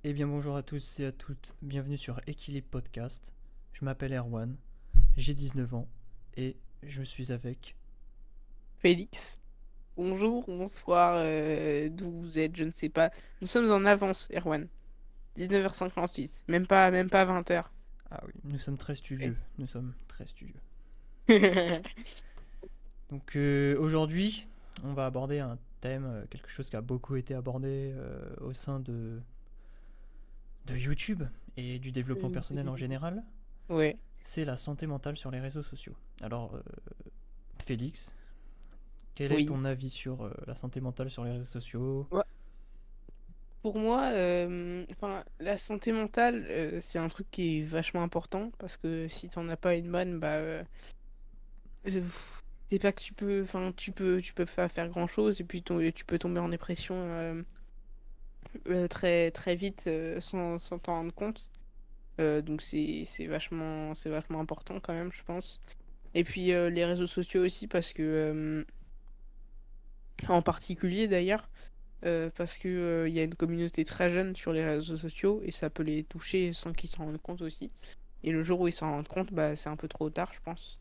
Eh bien bonjour à tous et à toutes, bienvenue sur Équilibre Podcast. Je m'appelle Erwan, j'ai 19 ans et je suis avec... Félix. Bonjour, bonsoir, d'où vous êtes, je ne sais pas. Nous sommes en avance, Erwan. 19h58, même pas 20h. Ah oui, nous sommes très studieux, nous sommes très studieux. Donc aujourd'hui, on va aborder un thème, quelque chose qui a beaucoup été abordé au sein de YouTube et du développement personnel en général, Ouais, c'est la santé mentale sur les réseaux sociaux. Alors Félix, quel est oui. ton avis sur la santé mentale sur les réseaux sociaux? Ouais. Pour moi, la santé mentale, c'est un truc qui est vachement important parce que si t'en as pas une bonne, c'est pas que tu peux pas faire grand-chose et puis tu peux tomber en dépression très très vite sans t'en rendre compte. Donc c'est vachement important quand même, je pense. Et puis les réseaux sociaux aussi parce que en particulier d'ailleurs parce que il y a une communauté très jeune sur les réseaux sociaux et ça peut les toucher sans qu'ils s'en rendent compte aussi. Et le jour où ils s'en rendent compte, bah c'est un peu trop tard, je pense.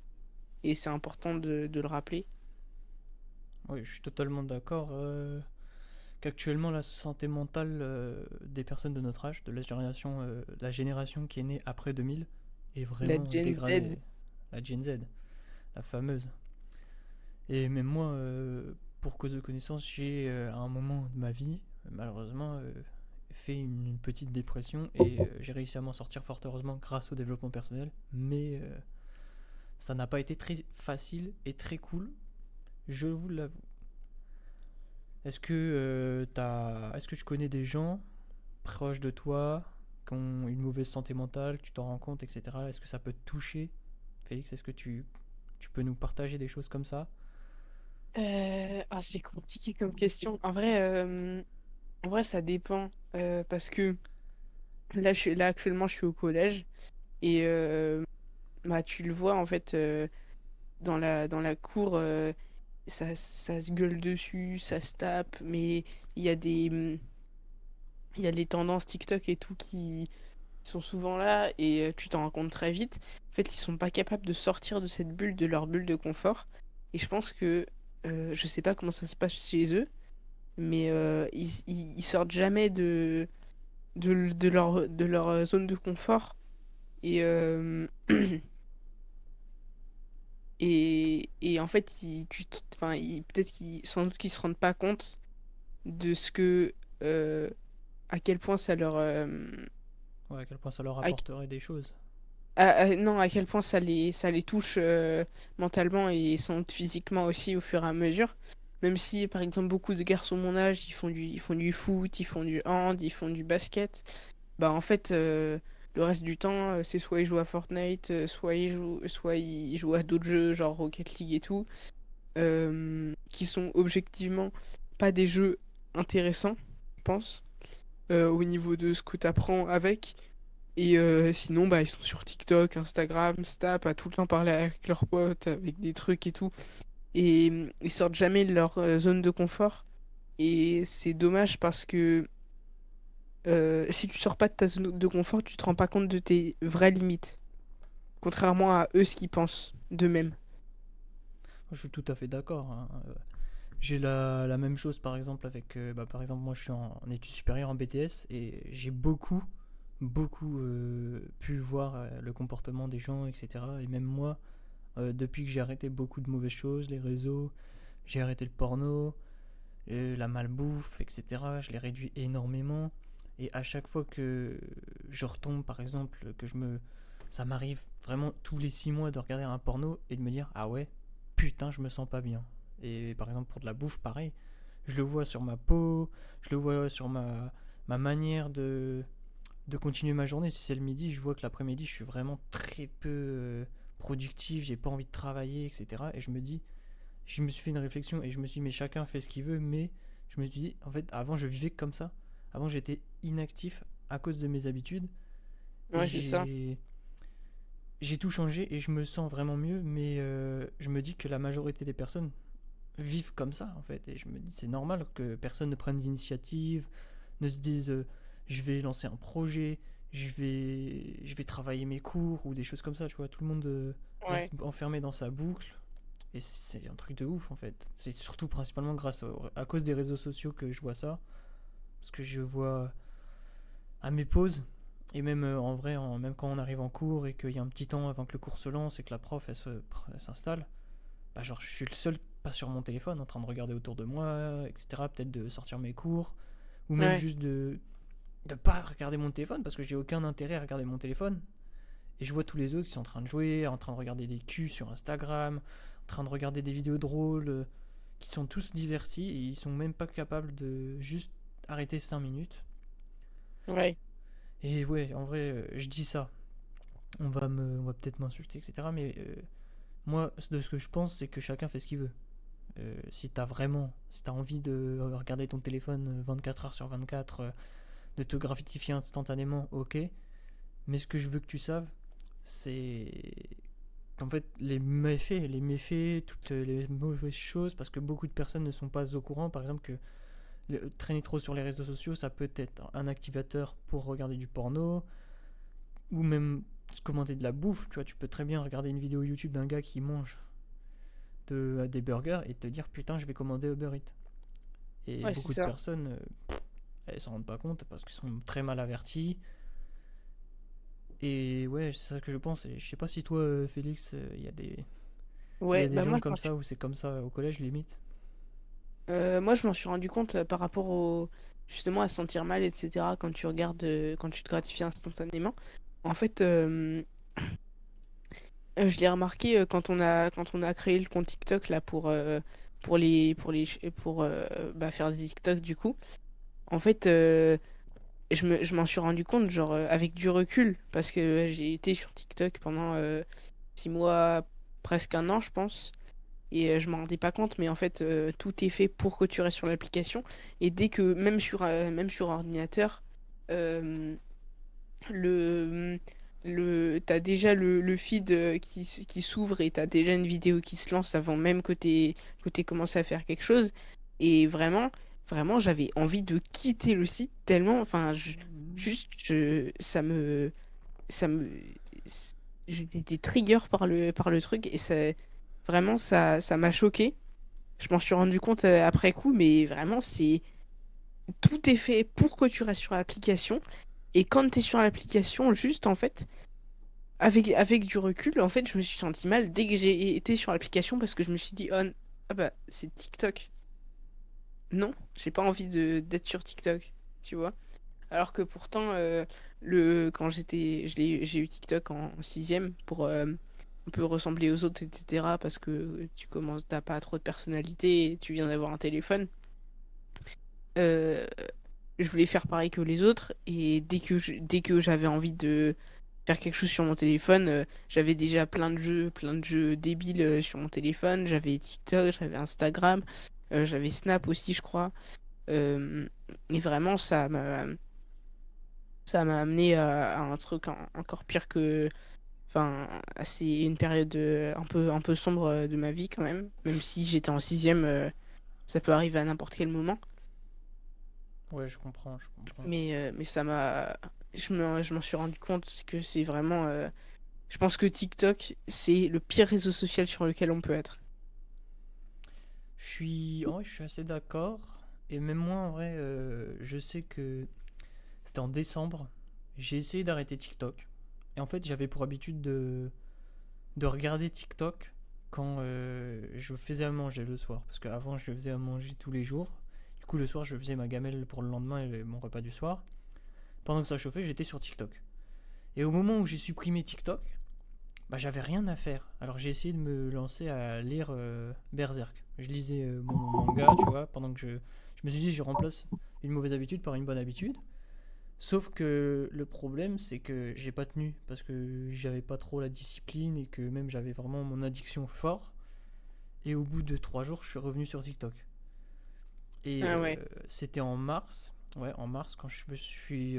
Et c'est important de le rappeler. Oui, je suis totalement d'accord. Qu'actuellement la santé mentale des personnes de notre âge, de la génération qui est née après 2000, est La vraiment Gen dégradée. Z. La Gen Z, la fameuse. Et même moi, pour cause de connaissance, j'ai à un moment de ma vie, malheureusement, fait une petite dépression et j'ai réussi à m'en sortir fort heureusement grâce au développement personnel. Mais ça n'a pas été très facile et très cool, je vous l'avoue. Est-ce que tu connais des gens proches de toi qui ont une mauvaise santé mentale, que tu t'en rends compte, etc. Est-ce que ça peut te toucher? Félix, est-ce que tu peux nous partager des choses comme ça? C'est compliqué comme question. En vrai, ça dépend parce que là actuellement je suis au collège et bah tu le vois en fait dans la cour. Ça se gueule dessus, ça se tape, mais il y a il y a les tendances TikTok et tout qui sont souvent là et tu t'en rends compte très vite. En fait, ils sont pas capables de sortir de cette bulle, de leur bulle de confort. Et je pense que, je sais pas comment ça se passe chez eux, mais ils sortent jamais de leur zone de confort. Et, et en fait, peut-être sans doute qu'ils se rendent pas compte de euh, à quel point ça leur, Ouais, à quel point ça leur à, apporterait des choses. non, à quel point ça les touche mentalement et sans doute physiquement aussi au fur et à mesure. Même si, par exemple, beaucoup de garçons de mon âge, ils font du foot, ils font du hand, ils font du basket, bah en fait, le reste du temps, c'est soit ils jouent à Fortnite, soit ils jouent à d'autres jeux, genre Rocket League et tout, qui sont objectivement pas des jeux intéressants, je pense, au niveau de ce que tu apprends avec. Et sinon, bah, ils sont sur TikTok, Instagram, Snap, à tout le temps parler avec leurs potes, avec des trucs et tout. Et ils sortent jamais de leur zone de confort. Et c'est dommage parce que si tu sors pas de ta zone de confort, tu te rends pas compte de tes vraies limites. Contrairement à eux, ce qu'ils pensent d'eux-mêmes. Je suis tout à fait d'accord, hein. J'ai la même chose par exemple par exemple moi je suis en études supérieures en BTS et j'ai beaucoup pu voir le comportement des gens, etc. Et même moi, depuis que j'ai arrêté beaucoup de mauvaises choses, les réseaux, j'ai arrêté le porno, la malbouffe, etc. Je l'ai réduit énormément. Et à chaque fois que je retombe, par exemple, ça m'arrive vraiment tous les 6 mois de regarder un porno et de me dire ah ouais, putain, je me sens pas bien. Et par exemple pour de la bouffe, pareil, je le vois sur ma peau, je le vois sur ma manière de continuer ma journée. Si c'est le midi, je vois que l'après-midi, je suis vraiment très peu productif, j'ai pas envie de travailler, etc. Et je me suis fait une réflexion et je me suis dit, mais chacun fait ce qu'il veut, mais je me suis dit, en fait, avant, je vivais comme ça. Avant, j'étais inactif à cause de mes habitudes et Ouais, c'est ça. j'ai tout changé et je me sens vraiment mieux, mais je me dis que la majorité des personnes vivent comme ça, en fait. Et je me dis, c'est normal que personne ne prenne d'initiative, ne se dise, je vais lancer un projet, je vais travailler mes cours ou des choses comme ça, tu vois. Tout le monde Ouais. reste enfermé dans sa boucle. Et c'est un truc de ouf en fait. C'est surtout principalement à cause des réseaux sociaux que je vois ça. Parce que je vois à mes pauses, et même en vrai, même quand on arrive en cours et qu'il y a un petit temps avant que le cours se lance et que la prof elle s'installe, bah genre je suis le seul pas sur mon téléphone en train de regarder autour de moi, etc. Peut-être de sortir mes cours, ou même Ouais. juste de pas regarder mon téléphone parce que j'ai aucun intérêt à regarder mon téléphone. Et je vois tous les autres qui sont en train de jouer, en train de regarder des culs sur Instagram, en train de regarder des vidéos drôles, qui sont tous divertis et ils sont même pas capables de juste arrêter 5 minutes. Ouais. Et ouais, en vrai, je dis ça. On va peut-être m'insulter, etc. Mais moi, de ce que je pense, c'est que chacun fait ce qu'il veut. Si t'as envie de regarder ton téléphone 24 heures sur 24, de te gratifier instantanément, ok. Mais ce que je veux que tu saves, c'est en fait les méfaits, toutes les mauvaises choses, parce que beaucoup de personnes ne sont pas au courant, par exemple, que traîner trop sur les réseaux sociaux, ça peut être un activateur pour regarder du porno, ou même se commander de la bouffe, tu vois, tu peux très bien regarder une vidéo YouTube d'un gars qui mange des burgers et te dire putain je vais commander Uber Eats. Et Ouais, c'est beaucoup de ça. personnes, elles s'en rendent pas compte parce qu'ils sont très mal avertis. Et ouais, c'est ça que je pense. Et je sais pas si toi, Félix, il y Ouais, a des bah gens comme ça ou c'est comme ça au collège limite. moi je m'en suis rendu compte par rapport au justement à se sentir mal, etc. quand tu regardes, quand tu te gratifies instantanément. En fait, je l'ai remarqué quand on a créé le compte TikTok là pour bah, faire des TikTok du coup. En fait, je m'en suis rendu compte genre avec du recul parce que j'ai été sur TikTok pendant 6 mois, presque un an je pense. Et je m'en rendais pas compte, mais en fait, tout est fait pour que tu restes sur l'application. Et dès que, même sur ordinateur, euh, le, t'as déjà le feed qui s'ouvre et t'as déjà une vidéo qui se lance avant même que t'aies commencé à faire quelque chose. Et vraiment, j'avais envie de quitter le site tellement, enfin, ça me, j'ai été trigger par le truc et vraiment, ça m'a choqué. Je m'en suis rendu compte après coup, mais vraiment, tout est fait pour que tu restes sur l'application. Et quand tu es sur l'application, juste en fait, avec du recul, en fait, je me suis senti mal dès que j'ai été sur l'application parce que je me suis dit, oh, ah bah, c'est TikTok. Non, j'ai pas envie de d'être sur TikTok, tu vois. Alors que pourtant, quand j'ai eu TikTok en sixième pour un peu ressembler aux autres, etc. Parce que t'as pas trop de personnalité et tu viens d'avoir un téléphone. Euh, je voulais faire pareil que les autres et dès que j'avais envie de faire quelque chose sur mon téléphone, j'avais déjà plein de jeux débiles sur mon téléphone. J'avais TikTok, j'avais Instagram, j'avais Snap aussi, je crois. Euh, et vraiment, ça m'a amené à un truc encore pire que, enfin, c'est une période un peu sombre de ma vie quand même. Même si j'étais en sixième, ça peut arriver à n'importe quel moment. Ouais, je comprends, je comprends. Mais je m'en suis rendu compte que c'est vraiment, je pense que TikTok, c'est le pire réseau social sur lequel on peut être. Je suis assez d'accord. Et même moi, en vrai, je sais que c'était en décembre. J'ai essayé d'arrêter TikTok. Et en fait, j'avais pour habitude de regarder TikTok quand je faisais à manger le soir. Parce qu'avant, je faisais à manger tous les jours. Du coup, le soir, je faisais ma gamelle pour le lendemain et mon repas du soir. Pendant que ça chauffait, j'étais sur TikTok. Et au moment où j'ai supprimé TikTok, bah, j'avais rien à faire. Alors j'ai essayé de me lancer à lire Berserk. Je lisais mon manga, tu vois, pendant que je me suis dit, je remplace une mauvaise habitude par une bonne habitude. Sauf que le problème, c'est que j'ai pas tenu parce que j'avais pas trop la discipline et que même j'avais vraiment mon addiction fort. Et au bout de 3 jours, je suis revenu sur TikTok. Et Ah ouais. c'était en mars, ouais, en mars, quand je me suis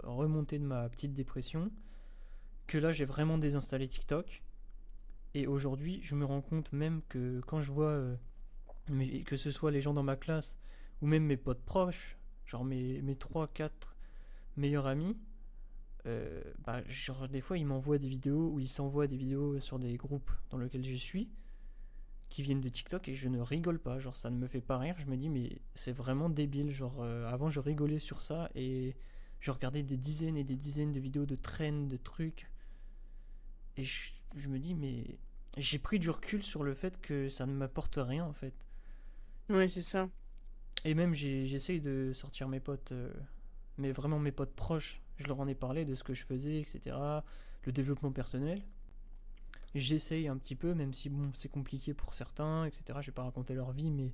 remonté de ma petite dépression, que là j'ai vraiment désinstallé TikTok. Et aujourd'hui, je me rends compte même que quand je vois, que ce soit les gens dans ma classe ou même mes potes proches, genre mes 3, 4 meilleur ami, bah, genre, des fois, il m'envoie des vidéos ou il s'envoie des vidéos sur des groupes dans lesquels je suis qui viennent de TikTok et je ne rigole pas. Genre, ça ne me fait pas rire. Je me dis, mais c'est vraiment débile. Genre, avant, je rigolais sur ça et je regardais des dizaines et des dizaines de vidéos de trends, de trucs. Et je me dis, mais j'ai pris du recul sur le fait que ça ne m'apporte rien en fait. Ouais, c'est ça. Et même, j'essaye de sortir mes potes, mais vraiment mes potes proches. Je leur en ai parlé de ce que je faisais, etc. Le développement personnel. J'essaye un petit peu, même si bon, c'est compliqué pour certains, etc. Je vais pas raconter leur vie, mais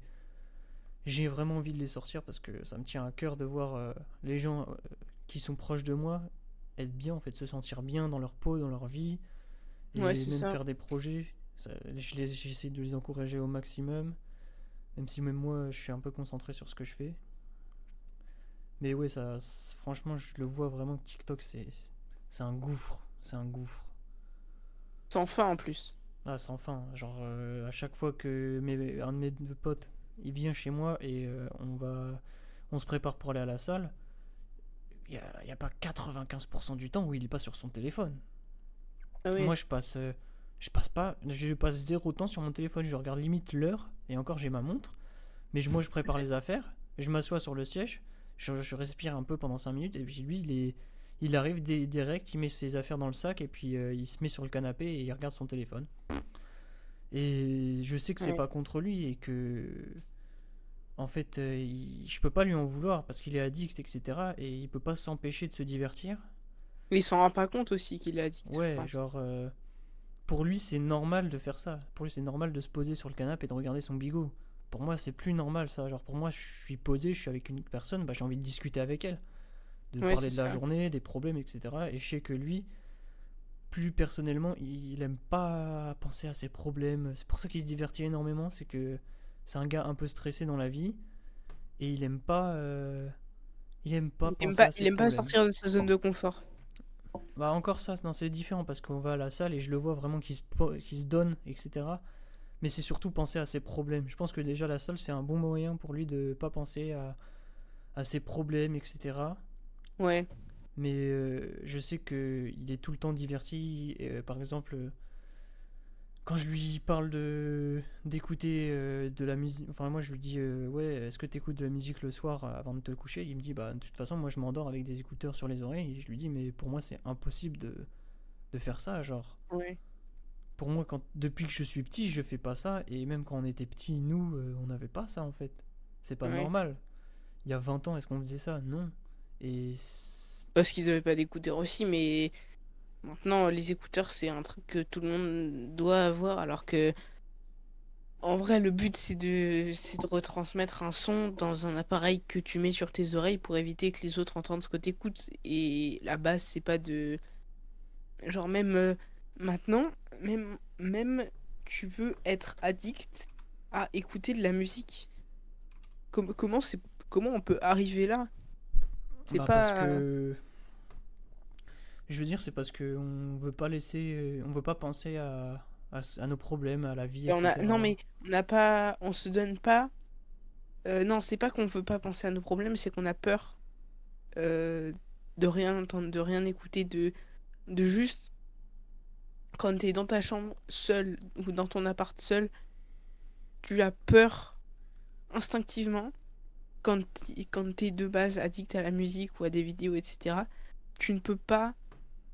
j'ai vraiment envie de les sortir parce que ça me tient à cœur de voir les gens qui sont proches de moi être bien, en fait, se sentir bien dans leur peau, dans leur vie, Ouais, et c'est même ça. faire des projets. J'essaie de les encourager au maximum, même si même moi je suis un peu concentré sur ce que je fais. Mais ouais, franchement, je le vois vraiment que TikTok, c'est un gouffre. C'est un gouffre. Sans fin en plus. Ah, sans fin. Genre, à chaque fois que un de mes deux potes, il vient chez moi et on se prépare pour aller à la salle, y a pas 95% du temps où il est pas sur son téléphone. Ah Moi, oui. je passe zéro temps sur mon téléphone. Je regarde limite l'heure et encore j'ai ma montre. Mais moi, je prépare les affaires, je m'assois sur le siège, je respire un peu pendant 5 minutes et puis lui, il arrive direct, il met ses affaires dans le sac et puis il se met sur le canapé et il regarde son téléphone. Et je sais que c'est Ouais. pas contre lui et que en fait je peux pas lui en vouloir parce qu'il est addict, etc. Et il peut pas s'empêcher de se divertir. Il s'en rend pas compte aussi qu'il est addict, je Ouais, pense. genre pour lui c'est normal de faire ça. Pour lui c'est normal de se poser sur le canapé et de regarder son bigot. Pour moi c'est plus normal ça. Genre pour moi je suis posé, je suis avec une personne, bah, j'ai envie de discuter avec elle, de Ouais, c'est parler de la ça. journée, des problèmes, etc. Et je sais que lui, plus personnellement, il aime pas penser à ses problèmes. C'est pour ça qu'il se divertit énormément, c'est que c'est un gars un peu stressé dans la vie et il aime pas penser à ses Il aime pas problèmes. sortir de sa zone de confort. Bah encore ça, non, c'est différent parce qu'on va à la salle et je le vois vraiment qu'il se donne, etc. Mais c'est surtout penser à ses problèmes. Je pense que déjà la salle c'est un bon moyen pour lui de pas penser à ses problèmes, etc. Ouais. Mais je sais qu'il est tout le temps diverti. Et, par exemple, quand je lui parle d'écouter de la musique, enfin moi je lui dis ouais, est-ce que tu écoutes de la musique le soir avant de te coucher? Il me dit bah de toute façon moi je m'endors avec des écouteurs sur les oreilles et je lui dis mais pour moi c'est impossible de faire ça, genre Ouais. pour moi depuis que je suis petit je fais pas ça et même quand on était petit nous on n'avait pas ça en fait. C'est pas Ouais. normal. Il y a 20 ans est-ce qu'on faisait ça? Non. Et Parce qu'ils avaient pas d'écouteurs aussi, mais maintenant les écouteurs c'est un truc que tout le monde doit avoir, alors que en vrai le but c'est de retransmettre un son dans un appareil que tu mets sur tes oreilles pour éviter que les autres entendent ce que t'écoutes. Et la base c'est pas de genre même maintenant même tu peux être addict à écouter de la musique. Comment c'est comment on peut arriver là? C'est bah parce pas que je veux dire, c'est parce que on veut pas on veut pas penser à nos problèmes, à la vie, et on a non etc. mais on n'a pas on se donne pas non, c'est pas qu'on veut pas penser à nos problèmes, c'est qu'on a peur euh, de rien entendre, de rien écouter, de juste quand t'es dans ta chambre seul ou dans ton appart seul, tu as peur instinctivement quand t'es de base addict à la musique ou à des vidéos, etc. Tu ne peux pas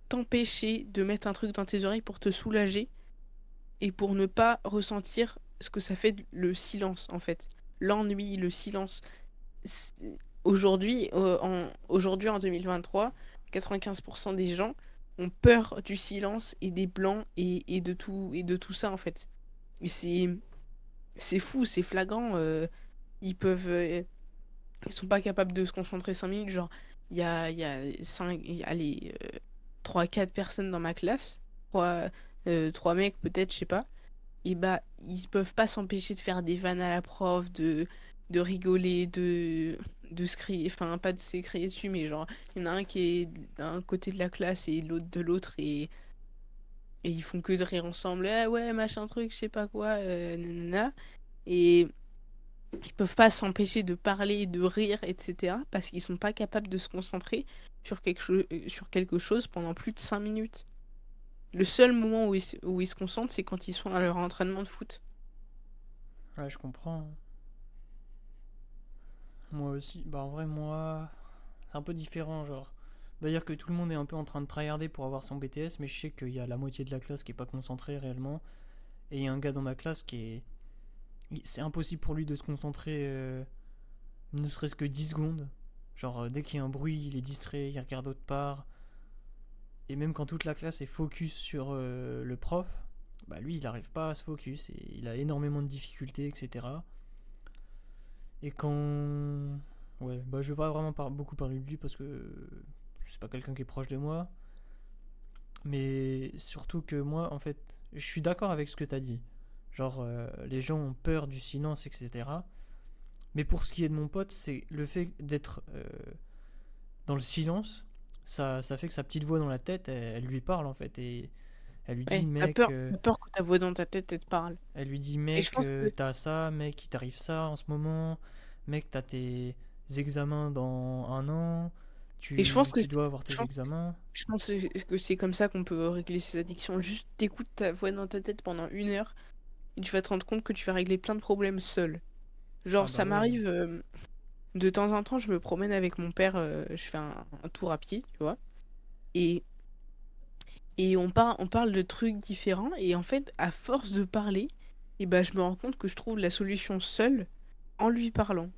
t'empêcher de mettre un truc dans tes oreilles pour te soulager et pour ne pas ressentir ce que ça fait le silence en fait. L'ennui, le silence. C'est- Aujourd'hui, aujourd'hui en 2023, 95% des gens ont peur du silence et des blancs et de tout ça en fait. Et c'est fou, c'est flagrant. Ils peuvent, ils sont pas capables de se concentrer 5 minutes. Genre, il y a 5, allez, 3-4 personnes dans ma classe, 3, 3 mecs peut-être, je sais pas. Et bah, ils peuvent pas s'empêcher de faire des vannes à la prof, de rigoler, de se crier, enfin, pas de se crier dessus, mais genre, il y en a un qui est d'un côté de la classe et l'autre de l'autre, et ils font que de rire ensemble. Ah ouais, machin truc, je sais pas quoi, nanana. Et Ils peuvent pas s'empêcher de parler, de rire, etc. parce qu'ils sont pas capables de se concentrer sur quelque chose pendant plus de 5 minutes. Le seul moment où ils se concentrent, c'est quand ils sont à leur entraînement de foot. Ouais, je comprends. Moi aussi. Bah, en vrai, moi, c'est un peu différent. Genre, on va dire que tout le monde est un peu en train de tryharder pour avoir son BTS, mais je sais qu'il y a la moitié de la classe qui est pas concentrée réellement. Et il y a un gars dans ma classe qui est. C'est impossible pour lui de se concentrer, ne serait-ce que 10 secondes. Genre, dès qu'il y a un bruit, il est distrait, il regarde autre part. Et même quand toute la classe est focus sur le prof, bah lui, il n'arrive pas à se focus et il a énormément de difficultés, etc. Et quand. Ouais, bah je vais pas vraiment beaucoup parler de lui parce que c'est pas quelqu'un qui est proche de moi. Mais surtout que moi, en fait, je suis d'accord avec ce que t'as dit. Genre, les gens ont peur du silence, etc. Mais pour ce qui est de mon pote, c'est le fait d'être dans le silence, ça fait que sa petite voix dans la tête, elle lui parle en fait. Et elle lui dit, Ouais, mec, t'as peur que ta voix dans ta tête, elle te parle. elle lui dit, Et je mec, pense que, t'as ça, mec, il t'arrive ça en ce moment, mec, t'as tes examens dans un an, et je pense que, tu dois avoir je tes pense, examens. je pense que c'est comme ça qu'on peut régler ces addictions. Juste t'écoutes ta voix dans ta tête pendant 1 heure et tu vas te rendre compte que tu vas régler plein de problèmes seul. Ah Genre, bah ça ouais. m'arrive de temps en temps, je me promène avec mon père, je fais un tour à pied, tu vois. Et, et on parle de trucs différents. Et en fait, à force de parler, et ben, je me rends compte que je trouve la solution seule en lui parlant.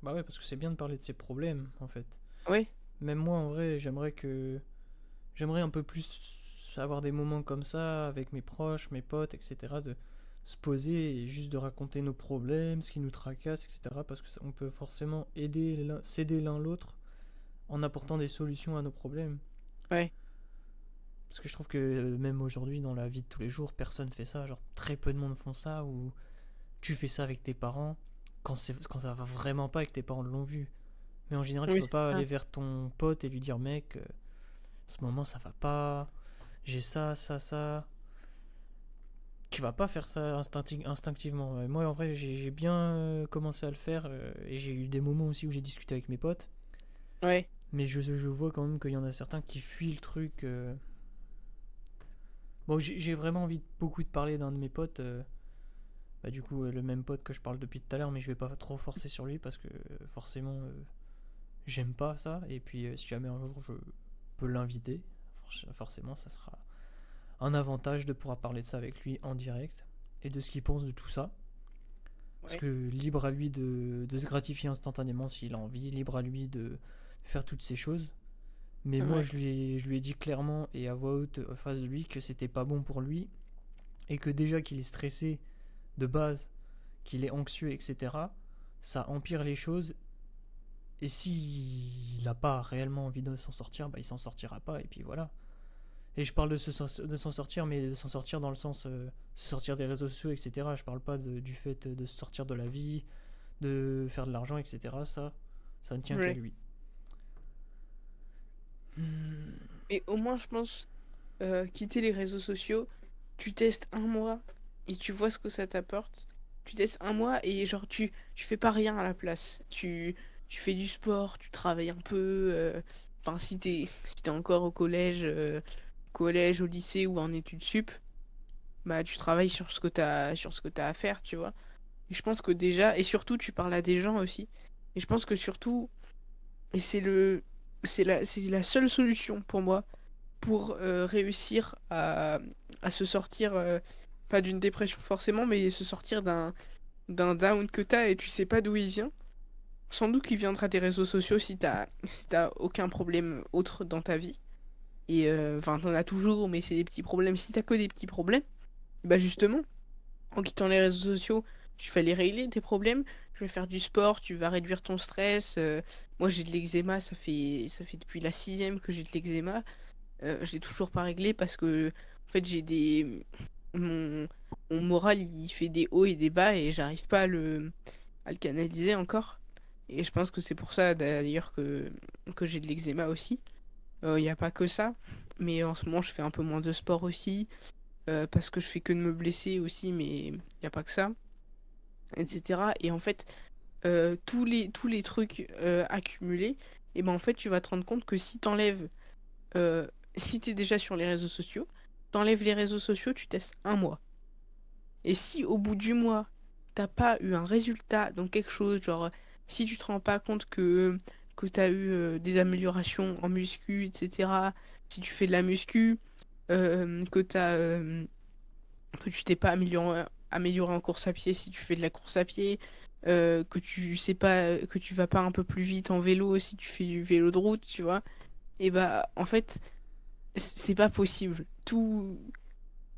Bah ouais, parce que c'est bien de parler de ses problèmes, en fait. Ouais, Même moi, en vrai, j'aimerais un peu plus avoir des moments comme ça avec mes proches, mes potes, etc. De se poser et juste de raconter nos problèmes, ce qui nous tracasse, etc. Parce que on peut forcément s'aider l'un l'autre en apportant des solutions à nos problèmes. ouais, Parce que je trouve que même aujourd'hui, dans la vie de tous les jours, personne fait ça. Genre, très peu de monde font ça. Ou tu fais ça avec tes parents quand ça va vraiment pas et que tes parents l'ont vu. Mais en général, tu oui, vas c'est pas ça. aller vers ton pote et lui dire, mec, en ce moment ça va pas, j'ai ça, ça, ça. Tu vas pas faire ça instinctivement. Moi, en vrai, j'ai bien commencé à le faire et j'ai eu des moments aussi où j'ai discuté avec mes potes. Ouais, Mais je vois quand même qu'il y en a certains qui fuient le truc. Bon, j'ai vraiment envie beaucoup de parler d'un de mes potes. Bah, du coup, le même pote que je parle depuis tout à l'heure, mais je vais pas trop forcer sur lui parce que forcément, j'aime pas ça. Et puis, si jamais un jour je peux l'inviter, forcément, ça sera un avantage de pouvoir parler de ça avec lui en direct et de ce qu'il pense de tout ça. Parce ouais, que libre à lui de se gratifier instantanément s'il a envie, libre à lui de faire toutes ces choses. Mais moi, ouais, je lui ai dit clairement et à voix haute en face de lui que c'était pas bon pour lui et que déjà qu'il est stressé de base, qu'il est anxieux, etc., ça empire les choses. Et s'il n'a pas réellement envie de s'en sortir, bah il s'en sortira pas et puis voilà. Et je parle de s'en sortir, mais de s'en sortir dans le sens se sortir des réseaux sociaux, etc. Je parle pas du fait de se sortir de la vie, de faire de l'argent, etc. Ça ne tient qu'à ouais. lui. Hmm. Et au moins, je pense, quitter les réseaux sociaux, tu testes 1 mois et tu vois ce que ça t'apporte. Tu testes 1 mois et genre tu fais pas rien à la place. Tu fais du sport, tu travailles un peu. Enfin, si t'es encore au collège, au lycée ou en études sup, bah tu travailles sur ce que t'as à faire, tu vois. Et je pense que déjà, et surtout tu parles à des gens aussi. Et je pense que surtout, et c'est la seule solution pour moi pour réussir à se sortir, pas d'une dépression forcément, mais se sortir d'un down que t'as et tu sais pas d'où il vient. Sans doute qu'il viendra des réseaux sociaux si t'as aucun problème autre dans ta vie. Et enfin, t'en as toujours, mais c'est des petits problèmes. Si t'as que des petits problèmes, bah justement, en quittant les réseaux sociaux, tu vas les régler tes problèmes. Tu vas faire du sport, tu vas réduire ton stress. Moi, j'ai de l'eczéma, ça fait depuis la sixième que j'ai de l'eczéma. Je l'ai toujours pas réglé parce que en fait j'ai des mon, mon moral il fait des hauts et des bas et j'arrive pas à le canaliser encore. Et je pense que c'est pour ça d'ailleurs que j'ai de l'eczéma aussi. Il n'y a pas que ça, mais en ce moment je fais un peu moins de sport aussi parce que je fais que de me blesser aussi, mais il n'y a pas que ça. etc. Et en fait, tous les trucs accumulés, et ben en fait, tu vas te rendre compte que si t'enlèves, si t'es déjà sur les réseaux sociaux, t'enlèves les réseaux sociaux, tu testes un mois. Et si au bout du mois, t'as pas eu un résultat dans quelque chose, genre si tu te rends pas compte que t'as eu des améliorations en muscu, etc., si tu fais de la muscu, que tu t'es pas amélioré en course à pied si tu fais de la course à pied, que tu sais pas, que tu vas pas un peu plus vite en vélo si tu fais du vélo de route, tu vois, et bah en fait, c'est pas possible.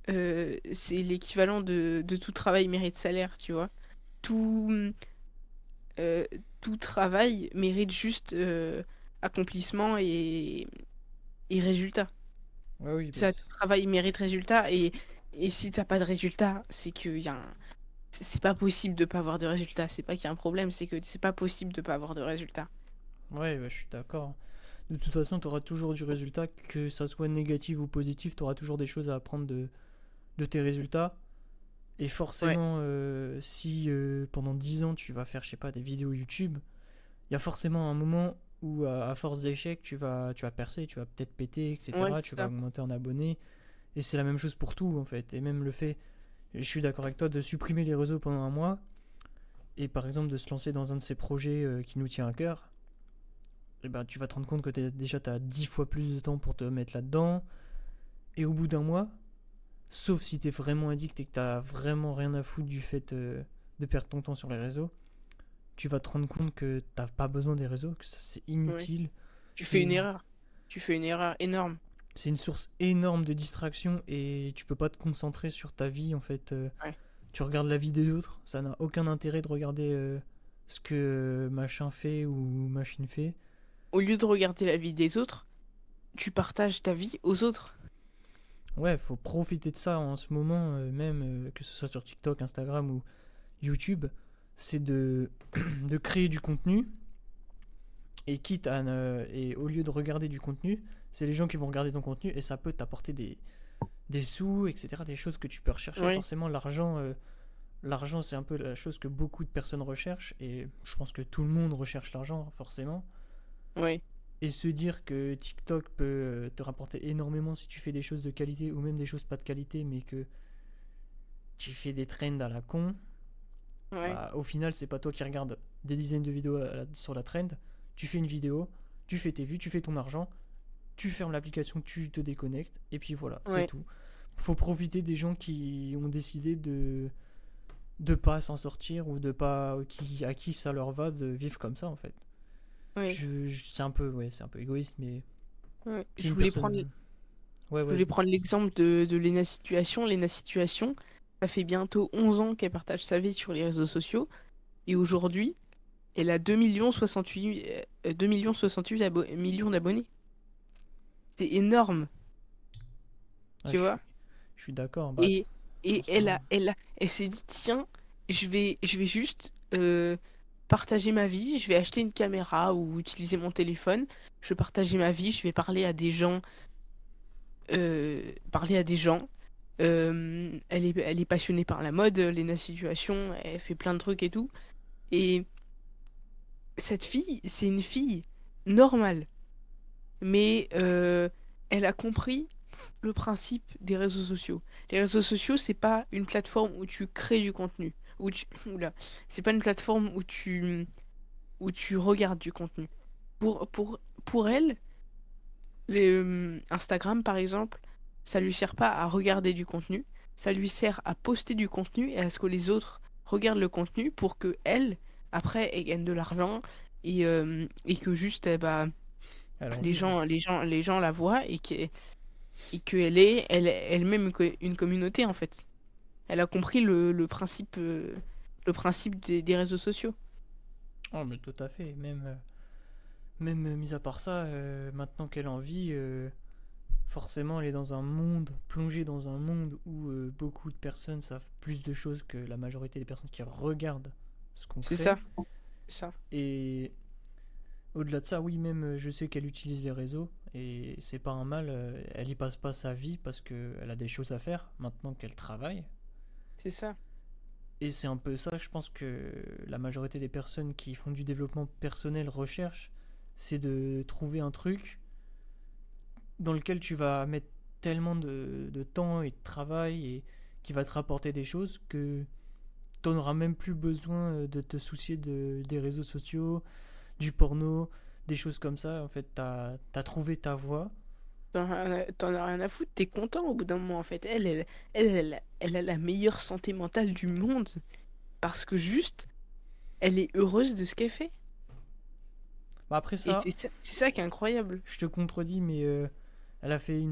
C'est l'équivalent de tout travail mérite salaire, tu vois. Tout, euh, tout travail mérite juste accomplissement et résultat. Ouais, oui, Ça, tout travail mérite résultat et si t'as pas de résultat, c'est qu'il y a un... C'est pas possible de pas avoir de résultat. C'est pas qu'il y a un problème, c'est que c'est pas possible de pas avoir de résultat. ouais, je suis d'accord. De toute façon, tu auras toujours du résultat, que ça soit négatif ou positif, tu auras toujours des choses à apprendre de tes résultats. Et Ouais, forcément, si pendant 10 ans tu vas faire, je sais pas, des vidéos YouTube, il y a forcément un moment où, à force d'échecs, tu vas percer, tu vas peut-être péter, ouais, etc. c'est Tu vas ça. augmenter en abonnés. Et c'est la même chose pour tout, en fait. Et même le fait, je suis d'accord avec toi, de supprimer les réseaux pendant un mois, et par exemple de se lancer dans un de ces projets qui nous tient à cœur, et ben, tu vas te rendre compte que déjà tu as 10 fois plus de temps pour te mettre là-dedans. Et au bout d'un mois, sauf si tu es vraiment addict et que tu n'as vraiment rien à foutre du fait de perdre ton temps sur les réseaux, tu vas te rendre compte que t'as pas besoin des réseaux, que ça c'est Ouais. inutile. Tu fais une C'est erreur. Tu fais une erreur énorme. c'est une source énorme de distraction et tu peux pas te concentrer sur ta vie en fait. Ouais. Tu regardes la vie des autres, ça n'a aucun intérêt de regarder ce que machin fait ou machine fait. Au lieu de regarder la vie des autres, tu partages ta vie aux autres. Ouais, faut profiter de ça en ce moment, même que ce soit sur TikTok, Instagram ou YouTube, c'est de créer du contenu et et au lieu de regarder du contenu, c'est les gens qui vont regarder ton contenu et ça peut t'apporter des sous, etc. Des choses que tu peux rechercher. Ouais. Forcément, l'argent, c'est un peu la chose que beaucoup de personnes recherchent et je pense que tout le monde recherche l'argent, forcément. Ouais. Et se dire que TikTok peut te rapporter énormément si tu fais des choses de qualité ou même des choses pas de qualité, mais que tu fais des trends à la con, Ouais. bah au final, c'est pas toi qui regardes des dizaines de vidéos sur la trend. Tu fais une vidéo, tu fais tes vues, tu fais ton argent, tu fermes l'application, tu te déconnectes, et puis voilà, c'est Ouais. tout. Faut profiter des gens qui ont décidé de pas s'en sortir ou de pas à qui ça leur va de vivre comme ça en fait. Ouais. C'est un peu ouais, c'est un peu égoïste mais Ouais. c'est une personne. Ouais, Je ouais. voulais prendre l'exemple de Lena Situation. Lena Situation, ça fait bientôt 11 ans qu'elle partage sa vie sur les réseaux sociaux. Et aujourd'hui, elle a 2 millions 68, 2 millions 68 millions d'abonnés. C'est énorme, Ah, tu vois. je suis d'accord. Bah Et, et en ce moment. elle s'est dit, tiens, je vais juste partager ma vie. Je vais acheter une caméra ou utiliser mon téléphone. Je vais partager ma vie. Je vais parler à des gens. Elle est passionnée par la mode, Lena Situation, elle fait plein de trucs et tout. Et cette fille, c'est une fille normale, mais elle a compris le principe des réseaux sociaux. Les réseaux sociaux, c'est pas une plateforme où tu crées du contenu. Oula, c'est pas une plateforme où tu regardes du contenu. Pour elle, Instagram, par exemple, ça lui sert pas à regarder du contenu, ça lui sert à poster du contenu et à ce que les autres regardent le contenu pour que elle, après, elle gagne de l'argent et que juste, bah, Alors les vive. gens, les gens, les gens la voient et qu'elle est elle-même une communauté en fait. Elle a compris le principe des réseaux sociaux. Oh mais tout à fait. Même mis à part ça, maintenant qu'elle en vit, forcément elle est dans un monde, plongée dans un monde où beaucoup de personnes savent plus de choses que la majorité des personnes qui regardent ce qu'on C'est crée. ça, c'est ça. Et au-delà de ça, oui, même je sais qu'elle utilise les réseaux et c'est pas un mal. Elle y passe pas sa vie parce qu'elle a des choses à faire maintenant qu'elle travaille. C'est ça. Et c'est un peu ça, je pense que la majorité des personnes qui font du développement personnel recherchent, c'est de trouver un truc dans lequel tu vas mettre tellement de temps et de travail et qui va te rapporter des choses que tu n'auras même plus besoin de te soucier des réseaux sociaux, du porno, des choses comme ça. En fait, t'as trouvé ta voie. T'en as rien à foutre, t'es content au bout d'un moment en fait. Elle a la meilleure santé mentale du monde parce que juste, elle est heureuse de ce qu'elle fait. Bah, après Et ça, c'est ça qui est incroyable. je te contredis, mais elle a fait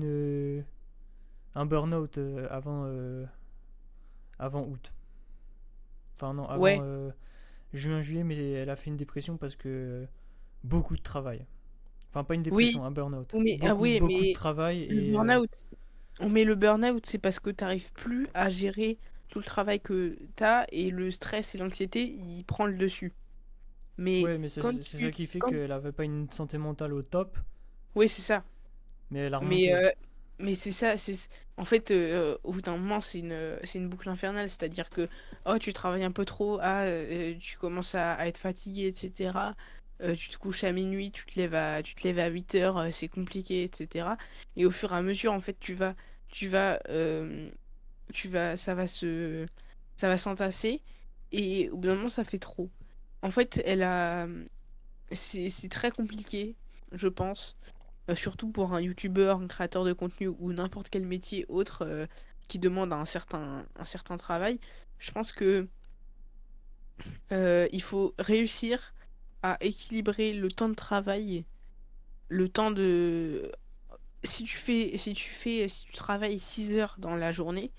un burn-out avant août. Enfin non, avant Ouais, juin, juillet, mais elle a fait une dépression parce que beaucoup de travail. Enfin, pas une oui, dépression, un burn-out. mais, ah Beaucoup, oui, beaucoup de mais travail le et burn-out, on met le burn-out, c'est parce que t'arrives plus à gérer tout le travail que t'as et le stress et l'anxiété, il prend le dessus. Mais ouais, mais c'est quand c'est ça tu... qui fait Quand... qu'elle avait pas une santé mentale au top, Oui, c'est ça. mais elle a Mais, remonté. mais c'est ça, en fait, au bout d'un moment, c'est une boucle infernale. C'est-à-dire que, oh, tu travailles un peu trop, ah, tu commences à être fatigué, etc. Tu te couches à minuit, tu te lèves à 8 heures, c'est compliqué, etc. Et au fur et à mesure, en fait, tu vas, ça va s'entasser. Et au bout d'un moment, ça fait trop. En fait, c'est très compliqué, je pense surtout pour un youtubeur, un créateur de contenu ou n'importe quel métier autre qui demande un certain travail, je pense que il faut réussir à équilibrer le temps de travail, le temps de... Si tu travailles 6 heures dans la journée,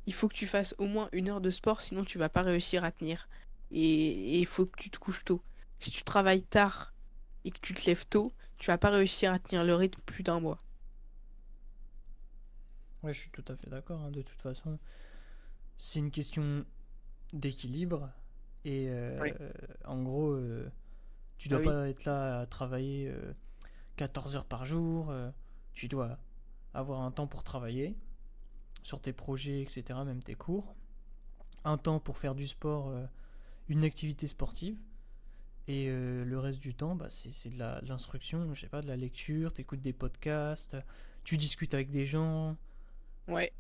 il faut que tu fasses au moins 1 heure de sport, sinon tu vas pas réussir à tenir. Et il faut que tu te couches tôt. Si tu travailles tard et que tu te lèves tôt, tu vas pas réussir à tenir le rythme plus d'un mois. Ouais, je suis tout à fait d'accord, hein. De toute façon, c'est une question d'équilibre. Et Ouais. en gros, tu Ah dois oui. pas être là à travailler 14 heures par jour. Tu dois avoir un temps pour travailler sur tes projets, etc., même tes cours. Un temps pour faire du sport, une activité sportive. Et le reste du temps, bah, c'est de l'instruction, je sais pas, de la lecture, t'écoutes des podcasts, tu discutes avec des gens, Ouais.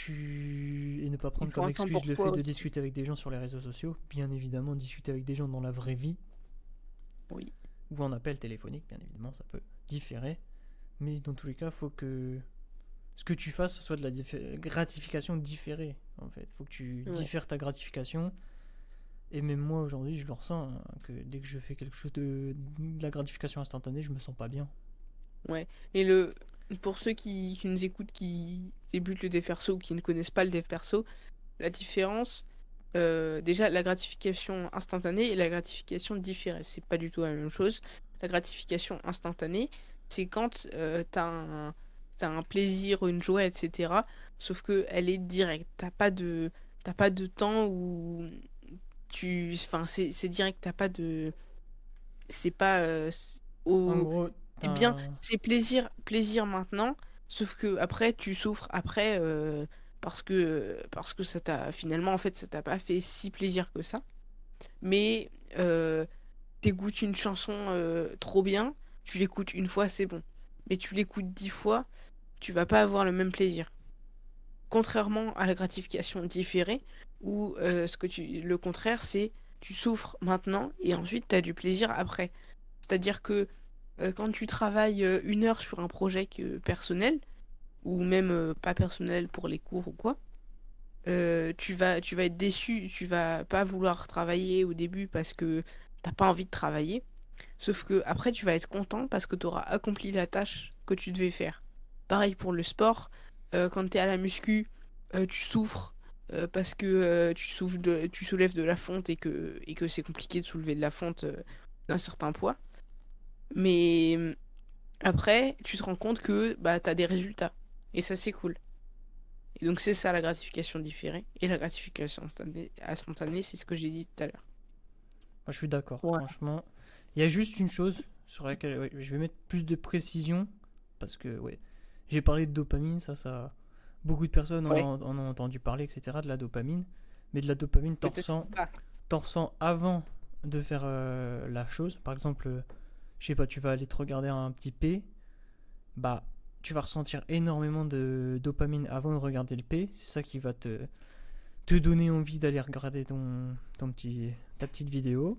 et ne pas Il prendre faut comme un temps excuse pour le toi fait de aussi. discuter avec des gens sur les réseaux sociaux. Bien évidemment, discuter avec des gens dans la vraie vie, Oui. ou en appel téléphonique, bien évidemment, ça peut différer. Mais dans tous les cas, il faut que ce que tu fasses, ce soit de la gratification différée, en fait. Faut que tu Ouais. diffères ta gratification. Et même moi, aujourd'hui, je le ressens, hein, que dès que je fais quelque chose de la gratification instantanée, je me sens pas bien. Ouais. Pour ceux qui nous écoutent, qui débutent le dev perso ou qui ne connaissent pas le dev perso, la différence, déjà la gratification instantanée et la gratification différée, c'est pas du tout la même chose. La gratification instantanée, c'est quand t'as un plaisir, une joie, etc. Sauf que elle est directe. T'as pas de temps où enfin, c'est direct. T'as pas de, c'est pas En au gros, c'est t'as bien, c'est plaisir maintenant, sauf que après tu souffres après parce que ça t'a finalement en fait ça t'a pas fait si plaisir que ça. Mais t'écoutes une chanson trop bien, tu l'écoutes une fois, c'est bon. Mais tu l'écoutes 10 fois, tu vas pas avoir le même plaisir. Contrairement à la gratification différée, où le contraire, c'est tu souffres maintenant et ensuite tu as du plaisir après. C'est-à-dire que quand tu travailles 1 heure sur un projet personnel, ou même pas personnel pour les cours ou quoi, tu vas être déçu, tu vas pas vouloir travailler au début parce que t'as pas envie de travailler. Sauf que après, tu vas être content parce que tu auras accompli la tâche que tu devais faire. Pareil pour le sport, quand tu es à la muscu, tu souffres parce que tu soulèves de la fonte et que c'est compliqué de soulever de la fonte d'un certain poids. Mais après, tu te rends compte que bah, tu as des résultats. Et ça, c'est cool. Et donc, c'est ça la gratification différée. Et la gratification instantanée, c'est ce que j'ai dit tout à l'heure. moi, je suis d'accord, Ouais. franchement. Il y a juste une chose sur laquelle ouais, je vais mettre plus de précision parce que ouais, j'ai parlé de dopamine, ça beaucoup de personnes Ouais. en ont entendu parler, etc. de la dopamine. Mais de la dopamine, Peut-être pas. t'en ressens avant de faire la chose. Par exemple, je sais pas, tu vas aller te regarder un petit P, bah tu vas ressentir énormément de dopamine avant de regarder le P. C'est ça qui va te donner envie d'aller regarder ta petite vidéo.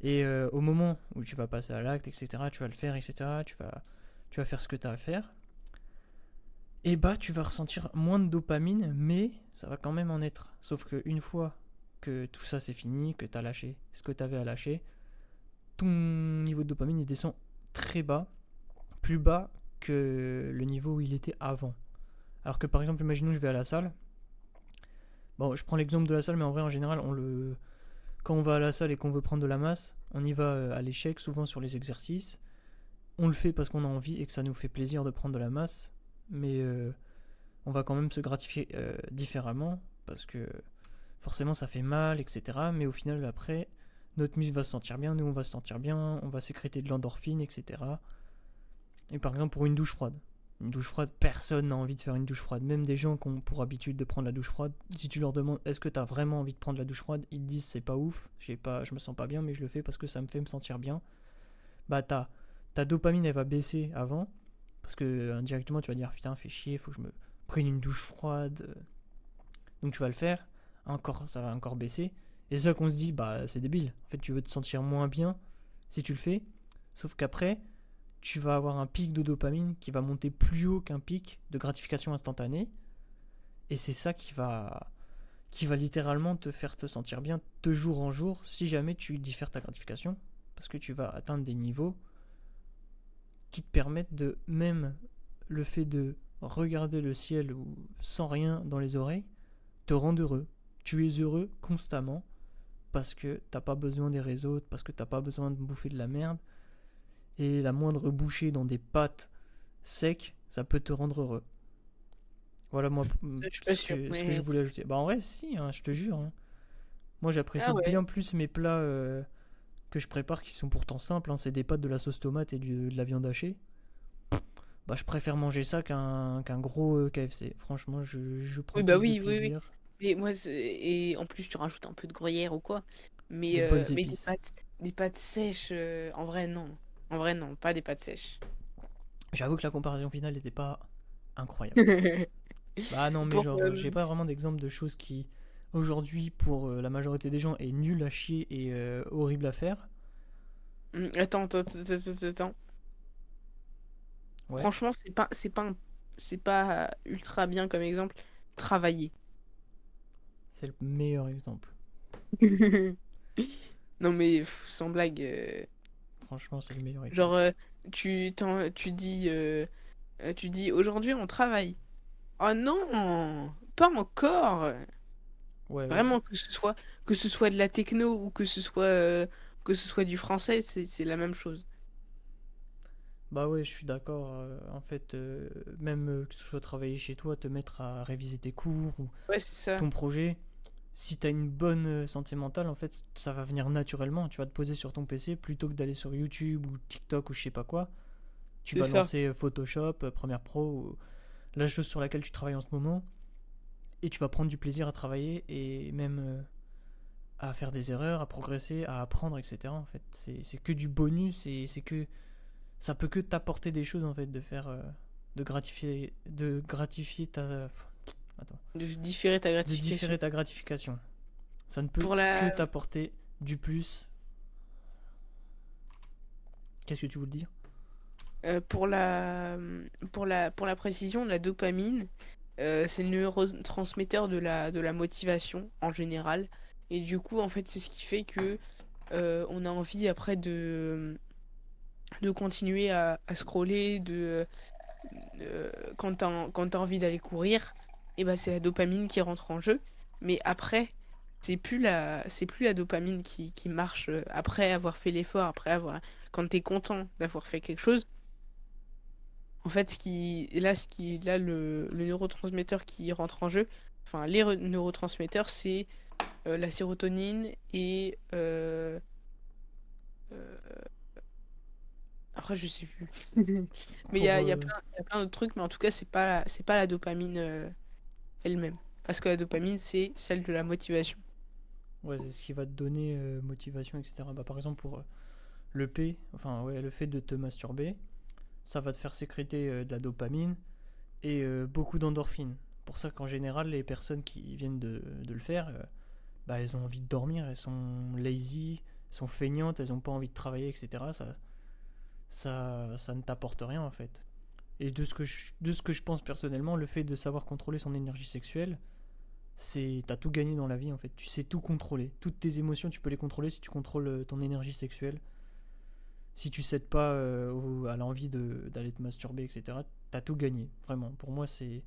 Et au moment où tu vas passer à l'acte, etc., tu vas le faire, etc., tu vas faire ce que tu as à faire, et bah tu vas ressentir moins de dopamine, mais ça va quand même en être. Sauf qu'une fois que tout ça c'est fini, que tu as lâché ce que tu avais à lâcher, ton niveau de dopamine il descend très bas, plus bas que le niveau où il était avant. Alors que par exemple, imaginons je vais à la salle. Bon, je prends l'exemple de la salle, mais en vrai, en général, quand on va à la salle et qu'on veut prendre de la masse, on y va à l'échec, souvent sur les exercices. On le fait parce qu'on a envie et que ça nous fait plaisir de prendre de la masse, mais on va quand même se gratifier différemment parce que forcément ça fait mal, etc. Mais au final, après, notre muscle va se sentir bien, nous on va se sentir bien, on va sécréter de l'endorphine, etc. Et par exemple, pour une douche froide, personne n'a envie de faire une douche froide. Même des gens qui ont pour habitude de prendre la douche froide, si tu leur demandes est-ce que tu as vraiment envie de prendre la douche froide, ils te disent c'est pas ouf, je me sens pas bien, mais je le fais parce que ça me fait me sentir bien. Bah ta dopamine elle va baisser avant, parce que indirectement tu vas dire putain, fais chier, faut que je me prenne une douche froide. Donc tu vas le faire, encore, ça va encore baisser. Et c'est ça qu'on se dit, bah c'est débile. En fait, tu veux te sentir moins bien si tu le fais, sauf qu'après, tu vas avoir un pic de dopamine qui va monter plus haut qu'un pic de gratification instantanée. Et c'est ça qui va littéralement te faire te sentir bien de jour en jour si jamais tu diffères ta gratification. Parce que tu vas atteindre des niveaux qui te permettent de, même le fait de regarder le ciel ou sans rien dans les oreilles, te rendre heureux. Tu es heureux constamment parce que t'as pas besoin des réseaux, parce que t'as pas besoin de bouffer de la merde. Et la moindre bouchée dans des pâtes secs, ça peut te rendre heureux. Voilà moi Ça, je suis pas sûr, ce que je mais. voulais ajouter. Bah en vrai si, hein, je te jure, hein. Moi Ah j'apprécie ouais. bien plus mes plats que je prépare qui sont pourtant simples, hein. C'est des pâtes, de la sauce tomate et de la viande hachée. Bah je préfère manger ça qu'un gros KFC. Franchement je prends Oui, bah plus de oui, oui, oui. plaisir. Mais moi, et en plus, tu rajoutes un peu de gruyère ou quoi. Des bonnes Mais épices. des pâtes sèches, en vrai, non. En vrai, non, pas des pâtes sèches. J'avoue que la comparaison finale n'était pas incroyable. Bah non mais Pour, genre j'ai pas vraiment d'exemple de choses qui aujourd'hui pour la majorité des gens est nul à chier et horrible à faire. attends, attends, attends, attends, attends. Ouais, Franchement, c'est pas ultra bien comme exemple. Travailler. c'est le meilleur exemple. Non, mais sans blague. Franchement, c'est le meilleur Genre, exemple. tu dis aujourd'hui on travaille. Oh non, pas encore. Ouais, ouais. Vraiment, que ce soit de la techno ou que ce soit du français, c'est la même chose. Bah ouais, je suis d'accord. En fait, même que ce soit travailler chez toi, te mettre à réviser tes cours ou Ouais, c'est ça. ton projet, si t'as une bonne santé mentale, en fait, ça va venir naturellement. Tu vas te poser sur ton PC plutôt que d'aller sur YouTube ou TikTok ou je sais pas quoi. Tu C'est vas ça. lancer Photoshop, Premiere Pro, ou la chose sur laquelle tu travailles en ce moment, et tu vas prendre du plaisir à travailler et même à faire des erreurs, à progresser, à apprendre, etc. En fait, c'est que du bonus et c'est que ça peut que t'apporter des choses en fait de faire de gratifier ta attends, De différer ta de différer gratification. ta gratification. Ça ne peut Pour que la, t'apporter du plus. Qu'est-ce que tu voulais dire? pour la, pour la précision, la dopamine, c'est le neurotransmetteur de la motivation en général. Et du coup, en fait, c'est ce qui fait que on a envie après de continuer à scroller, quand t'as envie d'aller courir, et ben c'est la dopamine qui rentre en jeu. Mais après, c'est plus la dopamine qui marche après avoir fait l'effort, quand t'es content d'avoir fait quelque chose. En fait, là, le neurotransmetteur qui rentre en jeu, enfin, neurotransmetteurs, c'est la sérotonine et euh, après, je sais plus. Mais Pour il y a plein d'autres trucs, mais en tout cas, c'est pas la dopamine elle-même. Parce que la dopamine, c'est celle de la motivation. Ouais, c'est ce qui va te donner motivation, etc. Bah, par exemple, pour enfin, ouais, le fait de te masturber, ça va te faire sécréter de la dopamine et beaucoup d'endorphines. Pour ça qu'en général, les personnes qui viennent de le faire, bah, elles ont envie de dormir, elles sont lazy, elles sont feignantes, elles ont pas envie de travailler, etc. Ça ne t'apporte rien en fait. Et de ce que je pense personnellement, le fait de savoir contrôler son énergie sexuelle, t'as tout gagné dans la vie en fait. Tu sais tout contrôler. Toutes tes émotions, tu peux les contrôler si tu contrôles ton énergie sexuelle. Si tu cèdes pas à l'envie d'aller te masturber, etc., t'as tout gagné. Vraiment. Pour moi, c'est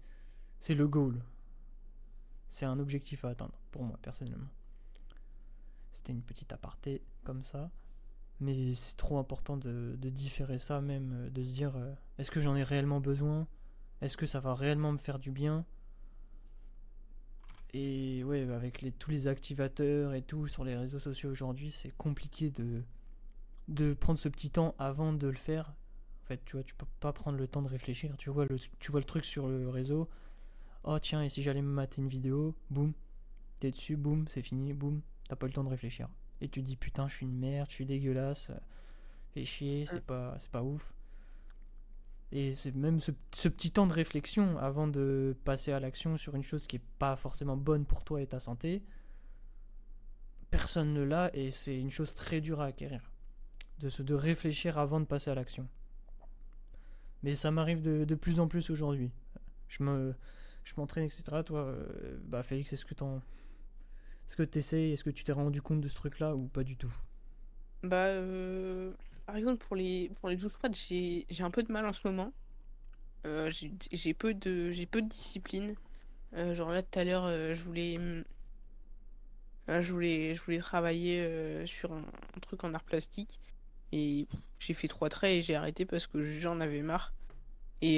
le goal. C'est un objectif à atteindre, pour moi, personnellement. C'était une petite aparté comme ça. Mais c'est trop important de différer ça même, de se dire est-ce que j'en ai réellement besoin? Est-ce que ça va réellement me faire du bien? Et ouais, avec tous les activateurs et tout sur les réseaux sociaux aujourd'hui, c'est compliqué de prendre ce petit temps avant de le faire. En fait, tu vois, tu peux pas prendre le temps de réfléchir. Tu vois le truc sur le réseau. Oh tiens, et si j'allais me mater une vidéo, boum, t'es dessus, boum, c'est fini, boum, t'as pas eu le temps de réfléchir. Et tu te dis putain, je suis une merde, je suis dégueulasse, fais chier, c'est pas ouf. Et c'est même ce petit temps de réflexion avant de passer à l'action sur une chose qui est pas forcément bonne pour toi et ta santé, personne ne l'a et c'est une chose très dure à acquérir. De réfléchir avant de passer à l'action. Mais ça m'arrive de plus en plus aujourd'hui. Je m'entraîne, etc. Toi, bah Félix, est-ce que t'essayes, est-ce que tu t'es rendu compte de ce truc-là ou pas du tout? Bah, par exemple, pour les douche froides, j'ai un peu de mal en ce moment. J'ai peu de discipline. Genre là, tout à l'heure, je voulais travailler sur un truc en art plastique. Et j'ai fait 3 traits et j'ai arrêté parce que j'en avais marre. Et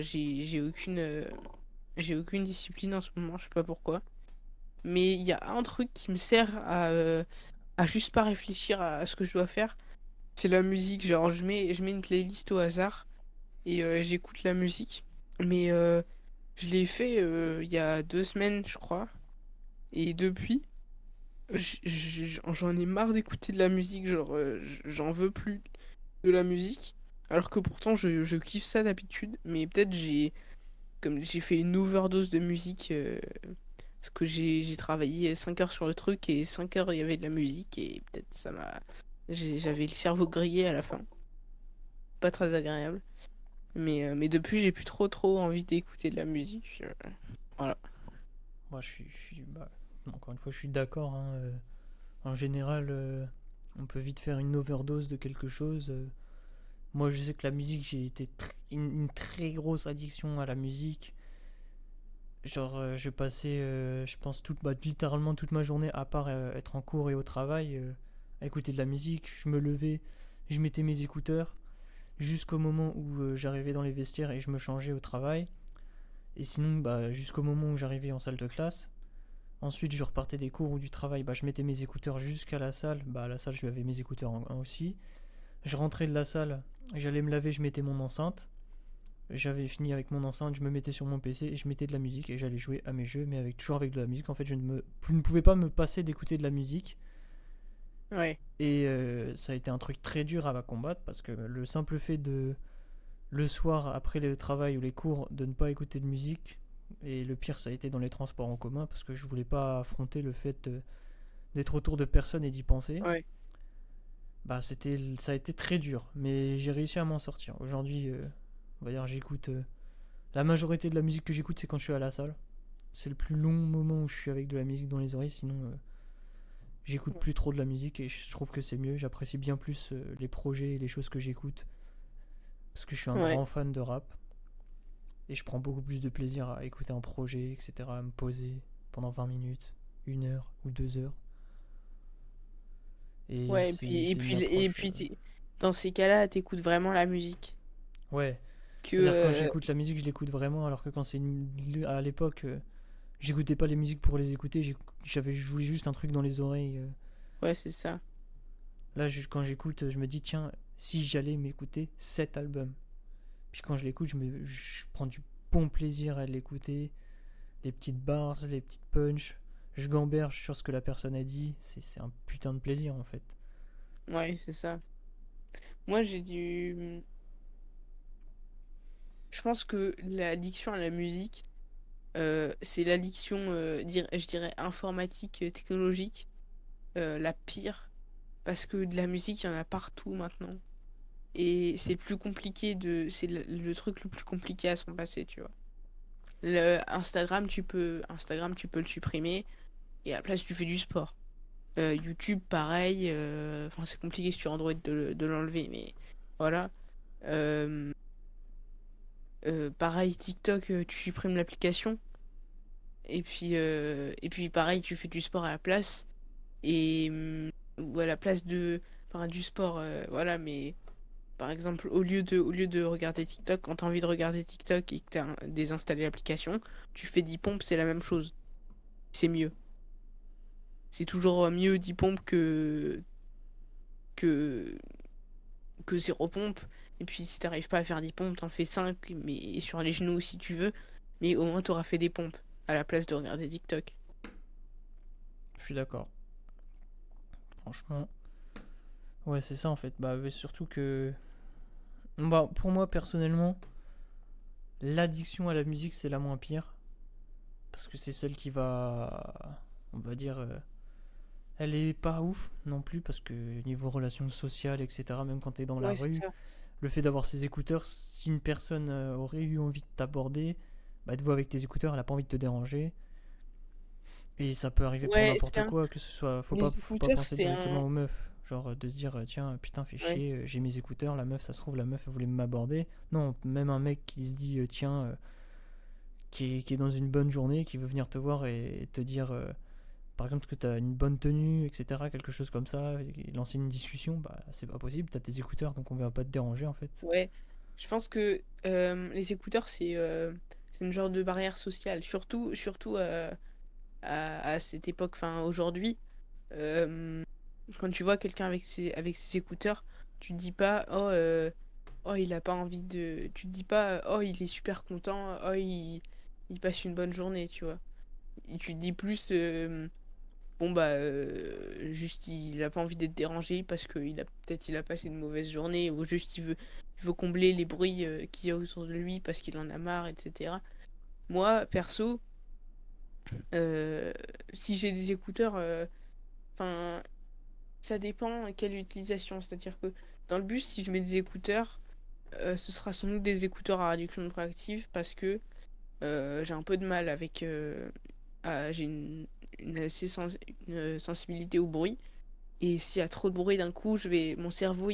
j'ai aucune discipline en ce moment, je sais pas pourquoi. Mais il y a un truc qui me sert à juste pas réfléchir à ce que je dois faire. C'est la musique. Genre, je mets une playlist au hasard et j'écoute la musique. Mais je l'ai fait il y a 2 semaines, je crois. Et depuis, j'en ai marre d'écouter de la musique. Genre, j'en veux plus de la musique. Alors que pourtant, je kiffe ça d'habitude. Mais peut-être comme j'ai fait une overdose de musique. Parce que j'ai travaillé 5 heures sur le truc et 5 heures il y avait de la musique. Et peut-être j'avais le cerveau grillé à la fin. Pas très agréable. Mais depuis, j'ai plus trop envie d'écouter de la musique. Voilà. Moi, bah, encore une fois, je suis d'accord, hein, en général, on peut vite faire une overdose de quelque chose. Moi, je sais que la musique, j'ai été une très grosse addiction à la musique. Genre, je passais, je pense, littéralement toute ma journée, à part être en cours et au travail, à écouter de la musique. Je me levais, je mettais mes écouteurs, jusqu'au moment où j'arrivais dans les vestiaires et je me changeais au travail. Et sinon, bah, jusqu'au moment où j'arrivais en salle de classe. Ensuite, je repartais des cours ou du travail, bah, je mettais mes écouteurs jusqu'à la salle. Bah, à la salle, je avais mes écouteurs aussi. Je rentrais de la salle, j'allais me laver, je mettais mon enceinte. J'avais fini avec mon enceinte, je me mettais sur mon PC et je mettais de la musique et j'allais jouer à mes jeux, mais toujours avec de la musique. En fait, je ne pouvais pas me passer d'écouter de la musique. Ouais. Et ça a été un truc très dur à combattre parce que le simple fait le soir, après le travail ou les cours, de ne pas écouter de musique, et le pire, ça a été dans les transports en commun parce que je voulais pas affronter le fait d'être autour de personnes et d'y penser. Ouais. Bah, ça a été très dur, mais j'ai réussi à m'en sortir. Aujourd'hui, on va dire, j'écoute. La majorité de la musique que j'écoute, c'est quand je suis à la salle. C'est le plus long moment où je suis avec de la musique dans les oreilles, sinon j'écoute plus trop de la musique et je trouve que c'est mieux. J'apprécie bien plus les projets et les choses que j'écoute parce que je suis un Ouais. grand fan de rap et je prends beaucoup plus de plaisir à écouter un projet, etc., à me poser pendant 20 minutes, 1 heure ou 2 heures. Et Ouais. Et puis, et c'est une puis, et approche. puis dans ces cas-là, t'écoutes vraiment la musique. Ouais, Que, c'est-à-dire quand j'écoute la musique, je l'écoute vraiment, alors que à l'époque, j'écoutais pas les musiques pour les écouter, je voulais juste un truc dans les oreilles. ouais, c'est ça. Là, quand j'écoute, je me dis, tiens, si j'allais m'écouter cet album. Puis quand je l'écoute, je prends du bon plaisir à l'écouter. les petites bars, les petites punches. Je gamberge sur ce que la personne a dit. C'est un putain de plaisir en fait. Ouais, c'est ça. Moi, j'ai du. Je pense que l'addiction à la musique, c'est l'addiction, je dirais, informatique, technologique, la pire. Parce que de la musique, il y en a partout maintenant. Et c'est plus compliqué de. C'est le truc le plus compliqué à s'en passer, tu vois. Instagram, tu peux le supprimer. Et à la place, tu fais du sport. YouTube, pareil. Enfin, c'est compliqué sur Android de l'enlever, mais voilà. Euh, Pareil, TikTok, tu supprimes l'application. Et puis pareil, tu fais du sport à la place. Ou à la place de. Enfin, du sport, voilà, mais. Par exemple, au lieu de regarder TikTok, quand t'as envie de regarder TikTok et que t'as désinstallé l'application, tu fais 10 pompes, c'est la même chose. C'est mieux. C'est toujours mieux 10 pompes que, que 0 pompes. Et puis si t'arrives pas à faire 10 pompes, t'en fais 5, mais sur les genoux si tu veux. Mais au moins t'auras fait des pompes à la place de regarder TikTok. Je suis d'accord. Franchement. Ouais, c'est ça en fait. Bah, mais surtout que. Bah, pour moi personnellement, l'addiction à la musique c'est la moins pire. Parce que c'est celle qui va. On va dire. Elle est pas ouf non plus parce que niveau relations sociales, etc., même quand t'es dans la Ouais, c'est rue, ça. le fait d'avoir ses écouteurs, si une personne aurait eu envie de t'aborder, bah elle te voit avec tes écouteurs, elle a pas envie de te déranger. Et ça peut arriver pour Ouais, n'importe quoi, que ce soit. les Faut pas écouteurs, penser c'était un. directement aux meufs. Genre de se dire, tiens, putain, fais Ouais. chier, j'ai mes écouteurs, la meuf, ça se trouve, la meuf, elle voulait m'aborder. Non, même un mec qui se dit, tiens, qui est dans une bonne journée, qui veut venir te voir et te dire, par exemple, que tu as une bonne tenue, etc., quelque chose comme ça, et lancer une discussion, bah c'est pas possible, t'as tes écouteurs, donc on va pas te déranger en fait. Ouais. Je pense que les écouteurs, c'est une genre de barrière sociale. Surtout à cette époque, enfin aujourd'hui. Euh, Quand tu vois quelqu'un avec ses écouteurs, tu te dis pas oh il a pas envie de. Tu te dis pas oh il est super content, oh il passe une bonne journée, tu vois. Et tu te dis plus bon bah juste il a pas envie d'être dérangé parce que il a passé une mauvaise journée ou juste il veut combler les bruits qu'il y a autour de lui parce qu'il en a marre, etc. Moi perso, euh, si j'ai des écouteurs, enfin ça dépend quelle utilisation. C'est-à-dire que dans le bus, si je mets des écouteurs, ce sera sans doute des écouteurs à réduction proactive parce que j'ai un peu de mal avec. J'ai une sensibilité au bruit. Et s'il y a trop de bruit d'un coup, mon cerveau,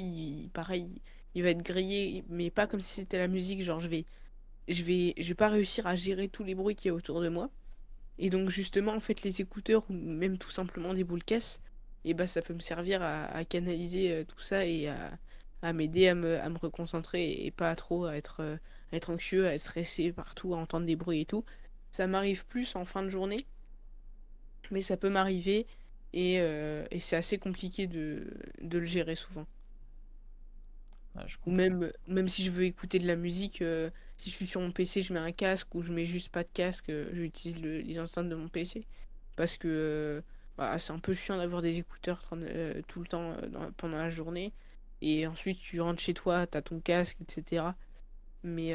pareil, il va être grillé, mais pas comme si c'était la musique. Genre, je vais pas réussir à gérer tous les bruits qu'il y a autour de moi. Et donc justement, en fait, les écouteurs ou même tout simplement des boules caisses, et bah ça peut me servir à canaliser tout ça et à m'aider à me reconcentrer et pas trop à être anxieux, à être stressé partout, à entendre des bruits et tout. Ça m'arrive plus en fin de journée, mais ça peut m'arriver et c'est assez compliqué de le gérer souvent. Ouais, je Ou comprends. même si je veux écouter de la musique, si je suis sur mon PC, je mets un casque ou je mets juste pas de casque, j'utilise les enceintes de mon PC. Parce que bah, c'est un peu chiant d'avoir des écouteurs tout le temps pendant la journée. Et ensuite, tu rentres chez toi, t'as ton casque, etc. Mais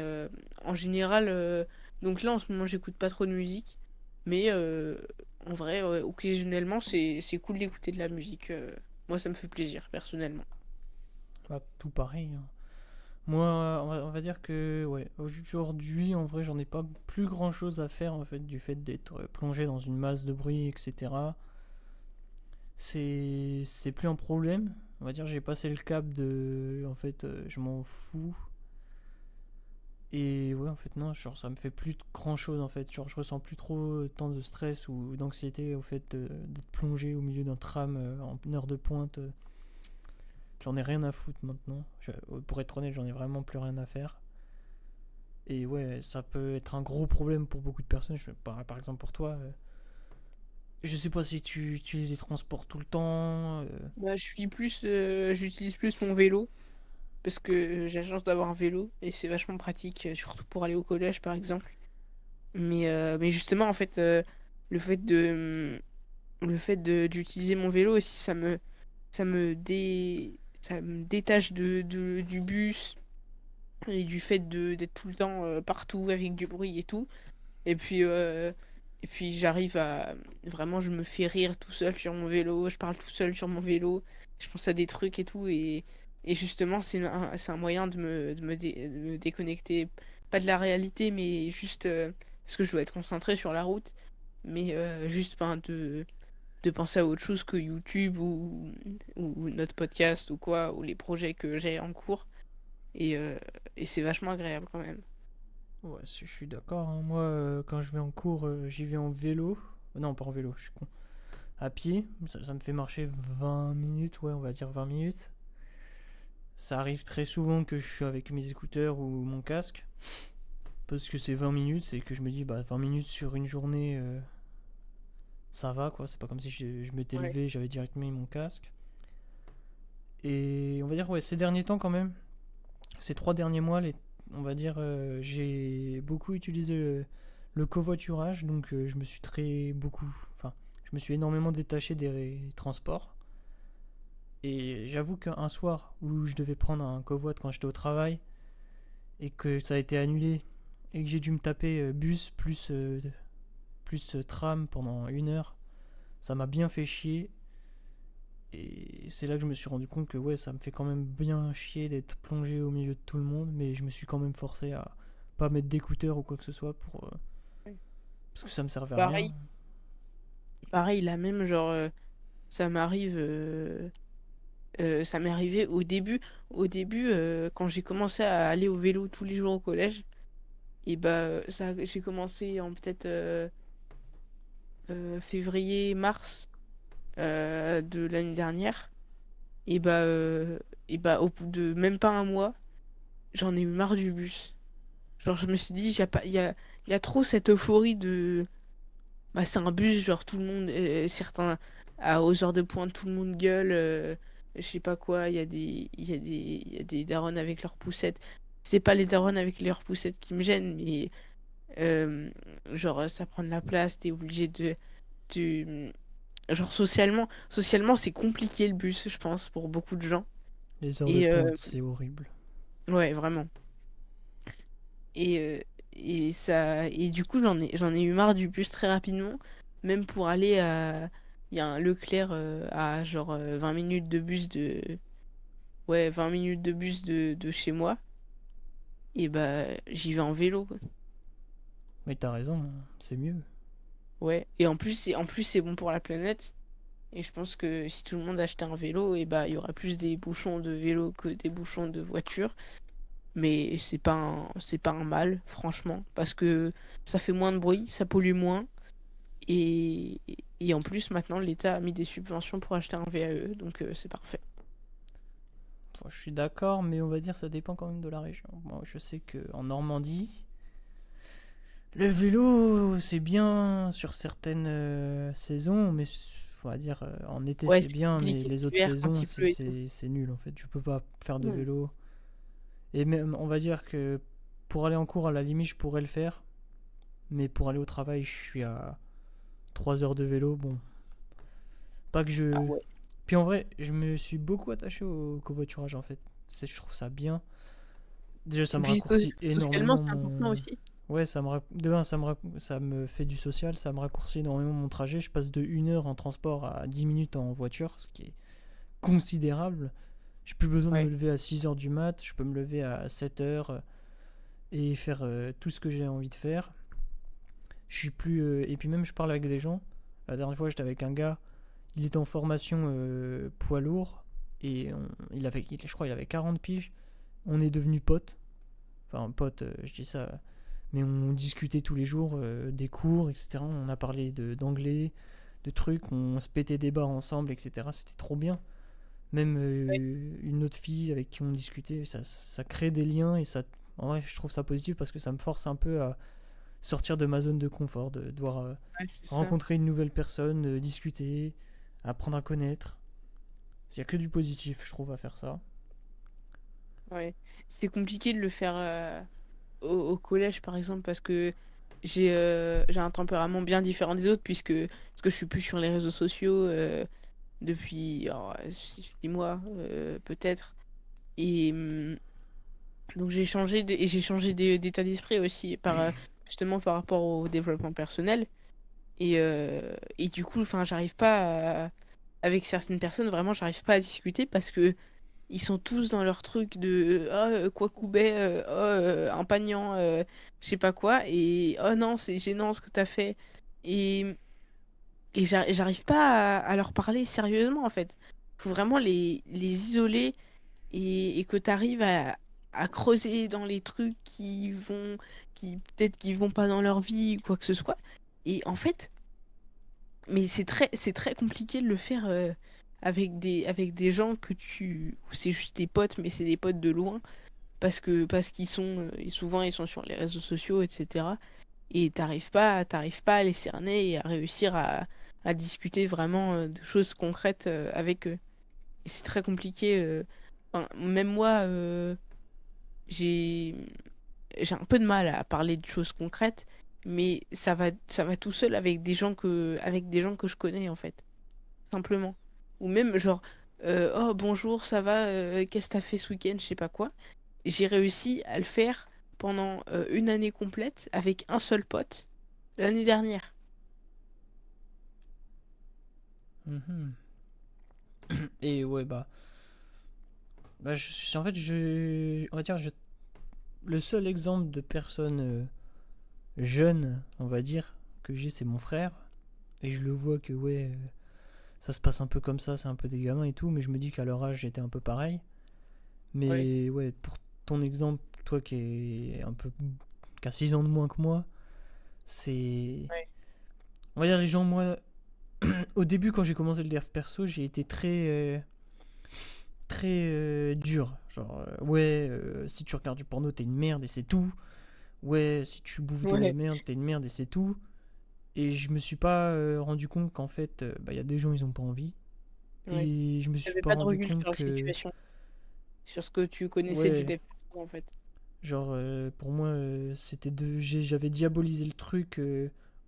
en général, donc là en ce moment, j'écoute pas trop de musique. Mais en vrai, occasionnellement, c'est cool d'écouter de la musique. Moi, ça me fait plaisir, personnellement. Bah, tout pareil, hein. Moi, on va dire que, ouais, aujourd'hui, en vrai, j'en ai pas plus grand chose à faire, en fait, du fait d'être plongé dans une masse de bruit, etc. C'est plus un problème. On va dire, j'ai passé le cap de. En fait, je m'en fous. Et ouais, en fait, non, genre, ça me fait plus grand chose, en fait. Genre, je ressens plus trop tant de stress ou d'anxiété au fait d'être plongé au milieu d'un tram en heure de pointe. J'en ai rien à foutre maintenant. Pour être honnête, j'en ai vraiment plus rien à faire. Et ouais, ça peut être un gros problème pour beaucoup de personnes. Par exemple, pour toi, je sais pas si tu utilises les transports tout le temps. Bah, j'utilise plus mon vélo parce que j'ai la chance d'avoir un vélo et c'est vachement pratique, surtout pour aller au collège par exemple. Mais justement, en fait, le fait d'utiliser mon vélo aussi, ça me détache du bus et du fait d'être tout le temps partout avec du bruit et tout. Et puis, euh, et puis j'arrive à... Vraiment, je me fais rire tout seul sur mon vélo, je parle tout seul sur mon vélo, je pense à des trucs et tout. Et justement, c'est un moyen de me déconnecter, pas de la réalité, mais juste parce que je dois être concentré sur la route, mais juste ben, de penser à autre chose que YouTube ou notre podcast ou quoi, ou les projets que j'ai en cours. Et, euh, et c'est vachement agréable quand même. Ouais, je suis d'accord, hein. Moi, quand je vais en cours, j'y vais en vélo. Non, pas en vélo, je suis con. À pied, ça me fait marcher 20 minutes, ouais, on va dire 20 minutes. Ça arrive très souvent que je suis avec mes écouteurs ou mon casque. Parce que c'est 20 minutes et que je me dis, bah, 20 minutes sur une journée, ça va quoi. C'est pas comme si je m'étais Ouais. levé, j'avais directement mis mon casque. Et on va dire, ouais, ces derniers temps quand même, ces 3 derniers mois, on va dire, j'ai beaucoup utilisé le covoiturage. Donc je me suis enfin, je me suis énormément détaché des transports. Et j'avoue qu'un soir où je devais prendre un covoit quand j'étais au travail et que ça a été annulé et que j'ai dû me taper bus plus tram pendant 1 heure, ça m'a bien fait chier. Et c'est là que je me suis rendu compte que ouais, ça me fait quand même bien chier d'être plongé au milieu de tout le monde, mais je me suis quand même forcé à pas mettre d'écouteurs ou quoi que ce soit parce que ça me servait à rien. Pareil, pareil, la même, genre, ça m'arrive, ça m'est arrivé quand j'ai commencé à aller au vélo tous les jours au collège, et bah, j'ai commencé en peut-être février, mars de l'année dernière, et bah, euh, et bah, au bout de même pas un mois, j'en ai eu marre du bus. Genre, je me suis dit, il y a trop cette euphorie de. Bah, c'est un bus, genre tout le monde, certains, aux heures de pointe, tout le monde gueule, je sais pas quoi, il y a des darons avec leurs poussettes. C'est pas les darons avec leurs poussettes qui me gênent, mais euh, genre ça prend de la place, t'es obligé de- Genre socialement c'est compliqué le bus, je pense, pour beaucoup de gens. Les heures de Et pointe, c'est horrible. ouais, vraiment. Et, euh, et du coup, j'en ai eu marre du bus très rapidement. Même pour aller à. Il y a un Leclerc à genre 20 minutes de bus de. Ouais, 20 minutes de bus de chez moi. Et bah, j'y vais en vélo, quoi. Mais t'as raison, c'est mieux. Ouais. Et en plus, c'est bon pour la planète. Et je pense que si tout le monde achetait un vélo, et bah, il y aura plus des bouchons de vélo que des bouchons de voiture. Mais c'est pas un mal, franchement. Parce que ça fait moins de bruit, ça pollue moins. Et, et en plus, maintenant, l'État a mis des subventions pour acheter un VAE, donc c'est parfait. Bon, je suis d'accord, mais on va dire ça dépend quand même de la région. Moi, je sais que en Normandie, le vélo c'est bien sur certaines saisons, mais on va dire en été Ouais, c'est c'est bien, mais compliqué les autres l'hiver quand saisons il pleut et tout. c'est nul en fait. Tu peux pas faire de Hmm. vélo. Et même, on va dire que pour aller en cours, à la limite, je pourrais le faire. Mais pour aller au travail, je suis à 3 heures de vélo. Bon, pas que Ah je. ouais. Puis en vrai, je me suis beaucoup attaché au covoiturage en fait. Je trouve ça bien. Déjà, ça me Puis raccourcit socialement, énormément c'est important mon. aussi. Ouais, de un, ça me fait du social, ça me raccourcit énormément mon trajet. Je passe de 1 heure en transport à 10 minutes en voiture, ce qui est considérable. J'ai plus besoin de me Ouais. lever à 6 heures du mat, je peux me lever à 7 heures et faire tout ce que j'ai envie de faire. Je suis plus. Et puis même, je parle avec des gens. La dernière fois, j'étais avec un gars, il était en formation poids lourd et je crois, il avait 40 piges. On est devenus potes. Enfin, potes, je dis ça. Mais on discutait tous les jours des cours, etc. On a parlé d'anglais, de trucs, on se pétait des barres ensemble, etc. C'était trop bien. Même Ouais, une autre fille avec qui on discutait, ça crée des liens et ça. En vrai, je trouve ça positif parce que ça me force un peu à sortir de ma zone de confort, de devoir ouais, c'est ça. rencontrer une nouvelle personne, discuter, apprendre à connaître. Il n'y a que du positif, je trouve, à faire ça. Ouais. C'est compliqué de le faire au collège, par exemple, parce que j'ai un tempérament bien différent des autres parce que je suis plus sur les réseaux sociaux depuis 6 mois peut-être. Et donc j'ai changé d'état d'esprit aussi justement par rapport au développement personnel. Et du coup, enfin, avec certaines personnes, vraiment, j'arrive pas à discuter parce que ils sont tous dans leur truc de ah quoi Koubet, un pagnant, je sais pas quoi, et oh non, c'est gênant ce que t'as fait. Et, j'arrive pas à leur parler sérieusement en fait. Faut vraiment les isoler et que t'arrives à creuser dans les trucs qui peut-être qui vont pas dans leur vie ou quoi que ce soit. Et en fait, mais c'est très compliqué de le faire avec des gens où c'est juste des potes, mais c'est des potes de loin, parce qu'ils sont, souvent ils sont sur les réseaux sociaux, etc. Et t'arrives pas à les cerner et à réussir à discuter vraiment de choses concrètes avec eux. Et c'est très compliqué. Enfin, même moi, j'ai j'ai un peu de mal à parler de choses concrètes, mais ça va tout seul avec des gens que je connais en fait, simplement. Ou même genre, oh bonjour, ça va, qu'est-ce que t'as fait ce week-end, je sais pas quoi. J'ai réussi à le faire pendant une année complète avec un seul pote l'année dernière. Mhm. Et ouais, bah en fait, on va dire, le seul exemple de personne jeune, on va dire, que j'ai, c'est mon frère. Et je le vois que, ouais, ça se passe un peu comme ça, c'est un peu des gamins et tout, mais je me dis qu'à leur âge, j'étais un peu pareil. Ouais, Mais ouais, pour ton exemple, toi qui a 6 ans de moins que moi, c'est. ouais, On va dire, les gens, moi, au début, quand j'ai commencé le dev perso, j'ai été très dur. Genre, ouais, si tu regardes du porno, t'es une merde et c'est tout. Ouais, si tu bouffes de la ouais, merde, t'es une merde et c'est tout. Et je me suis pas rendu compte qu'en fait, bah, y a des gens, ils ont pas envie. ouais. Et je me suis J'avais pas pas de rendu recul compte sur la que, situation, sur ce que tu connaissais du ouais, dev perso, en fait. genre, pour moi, j'avais diabolisé le truc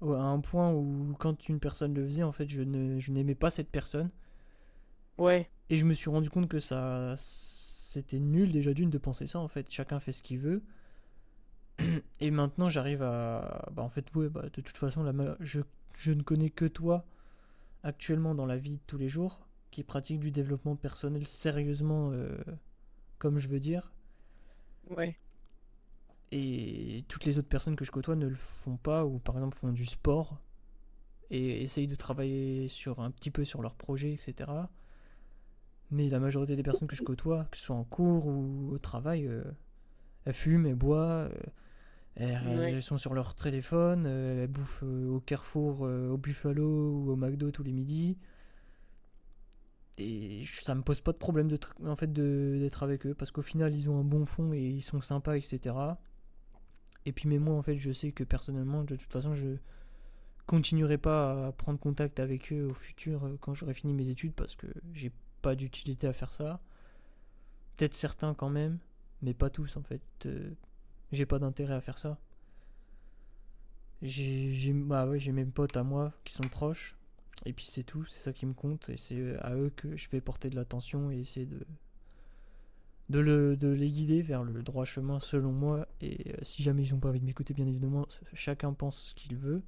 à un point où quand une personne le faisait, en fait, je n'aimais pas cette personne. Ouais, Et je me suis rendu compte que c'était nul déjà d'une de penser ça, en fait. Chacun fait ce qu'il veut. Et maintenant, j'arrive à, bah, en fait, ouais, bah, de toute façon, je ne connais que toi actuellement dans la vie de tous les jours qui pratique du développement personnel sérieusement, comme je veux dire. ouais, Et toutes les autres personnes que je côtoie ne le font pas, ou par exemple font du sport et essayent de travailler un petit peu sur leur projet, etc. Mais la majorité des personnes que je côtoie, que ce soit en cours ou au travail, elles fument, elles boivent, ouais. elles sont sur leur téléphone, elles bouffent au Carrefour, au Buffalo ou au McDo tous les midis. Et ça me pose pas de problème en fait d'être avec eux parce qu'au final ils ont un bon fond et ils sont sympas, etc. Et puis mais moi en fait je sais que personnellement de toute façon je continuerai pas à prendre contact avec eux au futur quand j'aurai fini mes études parce que j'ai pas d'utilité à faire ça. Peut-être certains quand même, mais pas tous en fait. J'ai pas d'intérêt à faire ça. Bah ouais, j'ai mes potes à moi qui sont proches. Et puis c'est tout, c'est ça qui me compte. Et c'est à eux que je vais porter de l'attention et essayer de les guider vers le droit chemin selon moi. Et si jamais ils n'ont pas envie de m'écouter, bien évidemment, chacun pense ce qu'il veut.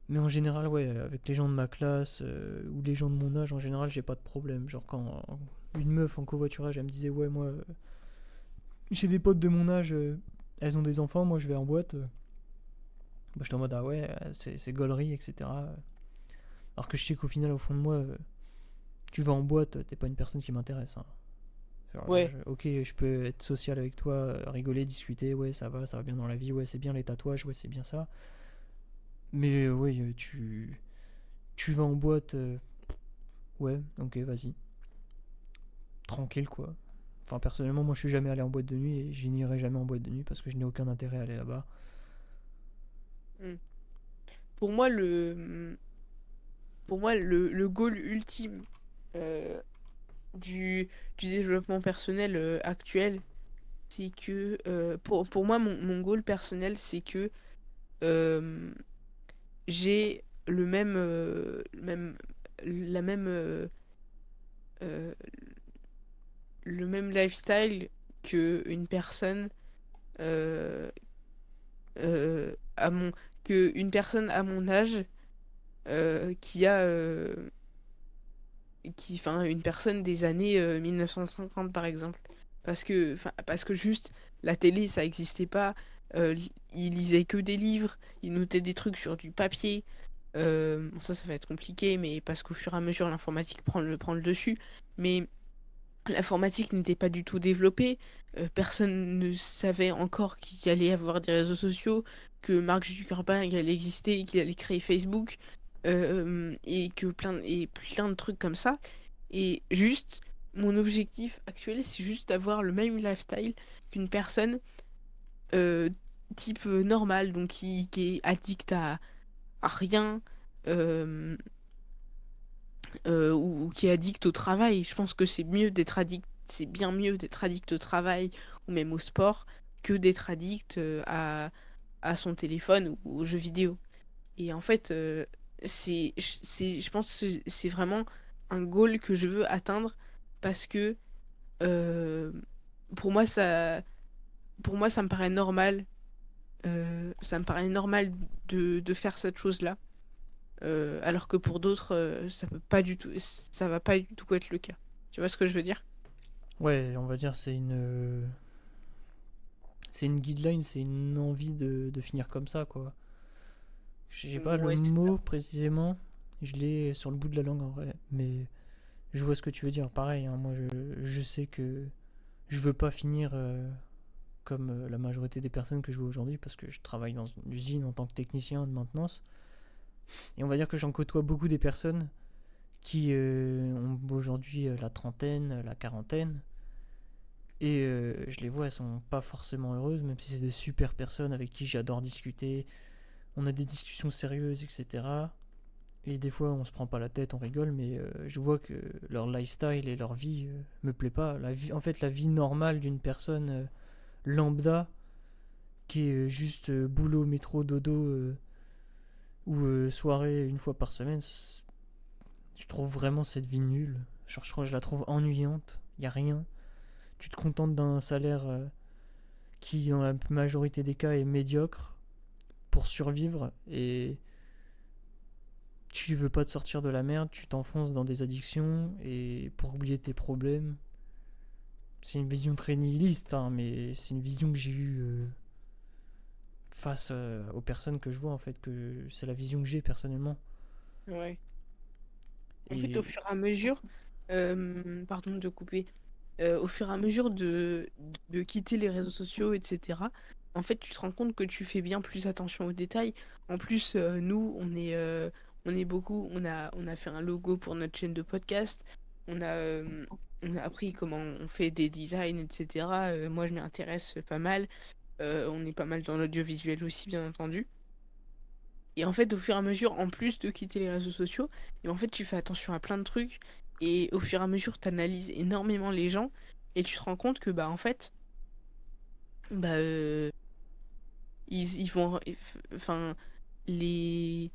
Mais en général, ouais, avec les gens de ma classe ou les gens de mon âge, en général, j'ai pas de problème. Genre quand une meuf en covoiturage, elle me disait, ouais, moi, j'ai des potes de mon âge, elles ont des enfants, moi je vais en boîte. Bah, j'étais en mode, ah ouais, c'est gaulerie, etc. Alors que je sais qu'au final, au fond de moi, tu vas en boîte, t'es pas une personne qui m'intéresse, hein. Genre, Ouais, ok, je peux être social avec toi, rigoler, discuter, ouais, ça va bien dans la vie, ouais, c'est bien les tatouages, ouais, c'est bien ça. Mais ouais, tu vas en boîte, ouais, ok, vas-y. Tranquille, quoi. Enfin, personnellement, moi, je suis jamais allé en boîte de nuit et je n'irai jamais en boîte de nuit parce que je n'ai aucun intérêt à aller là-bas. mm. Pour moi, le goal ultime euh, du, du développement personnel actuel, c'est que pour moi, mon goal personnel, c'est que euh, j'ai la même, euh, le même lifestyle que une personne euh, euh, à mon, que une personne à mon âge qui a enfin, une personne des années 1950 par exemple. Parce que juste, la télé, ça existait pas. Il lisait que des livres, il notait des trucs sur du papier. Bon, ça va être compliqué, mais parce qu'au fur et à mesure, l'informatique prend le dessus. Mais l'informatique n'était pas du tout développée. Personne ne savait encore qu'il allait y avoir des réseaux sociaux, que Mark Zuckerberg allait exister, qu'il allait créer Facebook, et que plein de trucs comme ça. Et juste, mon objectif actuel, c'est juste d'avoir le même lifestyle qu'une personne euh, type normal, donc qui est addict à rien, euh, ou qui est addict au travail. Je pense que c'est bien mieux d'être addict au travail ou même au sport que d'être addict à son téléphone ou aux jeux vidéo. Et en fait, je pense que c'est vraiment un goal que je veux atteindre parce que euh, pour moi, ça me paraît normal. Ça me paraît normal de faire cette chose-là. Alors que pour d'autres, ça va pas du tout être le cas. Tu vois ce que je veux dire? Ouais, on va dire c'est une guideline, c'est une envie de finir comme ça, quoi. J'ai pas le Ouais, c'est ça. mot précisément, je l'ai sur le bout de la langue en vrai, mais je vois ce que tu veux dire. Pareil, hein, moi je sais que je veux pas finir comme la majorité des personnes que je vois aujourd'hui parce que je travaille dans une usine en tant que technicien de maintenance. Et on va dire que j'en côtoie beaucoup des personnes qui ont aujourd'hui la trentaine, la quarantaine. Et je les vois, elles sont pas forcément heureuses, même si c'est des super personnes avec qui j'adore discuter. On a des discussions sérieuses, etc. Et des fois, on se prend pas la tête, on rigole, mais je vois que leur lifestyle et leur vie me plaît pas. En fait, la vie normale d'une personne lambda qui est juste boulot, métro, dodo ou soirée une fois par semaine, je trouve vraiment cette vie nulle. Genre, je crois que je la trouve ennuyante. Y a rien. Tu te contentes d'un salaire qui, dans la majorité des cas, est médiocre pour survivre et tu veux pas te sortir de la merde, tu t'enfonces dans des addictions et pour oublier tes problèmes. C'est une vision très nihiliste, hein, mais c'est une vision que j'ai eue face aux personnes que je vois en fait, que c'est la vision que j'ai personnellement. Ouais. En fait, au Et fur et à mesure, pardon de couper, au fur et à mesure de quitter les réseaux sociaux, etc., en fait, tu te rends compte que tu fais bien plus attention aux détails. En plus, nous, on est beaucoup, on a fait un logo pour notre chaîne de podcast, on a appris comment on fait des designs, etc. Moi, je m'y intéresse pas mal. On est pas mal dans l'audiovisuel aussi, bien entendu. Et en fait, au fur et à mesure, en plus de quitter les réseaux sociaux, et en fait, tu fais attention à plein de trucs. Et au fur et à mesure, tu analyses énormément les gens. Et tu te rends compte que, bah, en fait, bah, ils vont. Enfin, les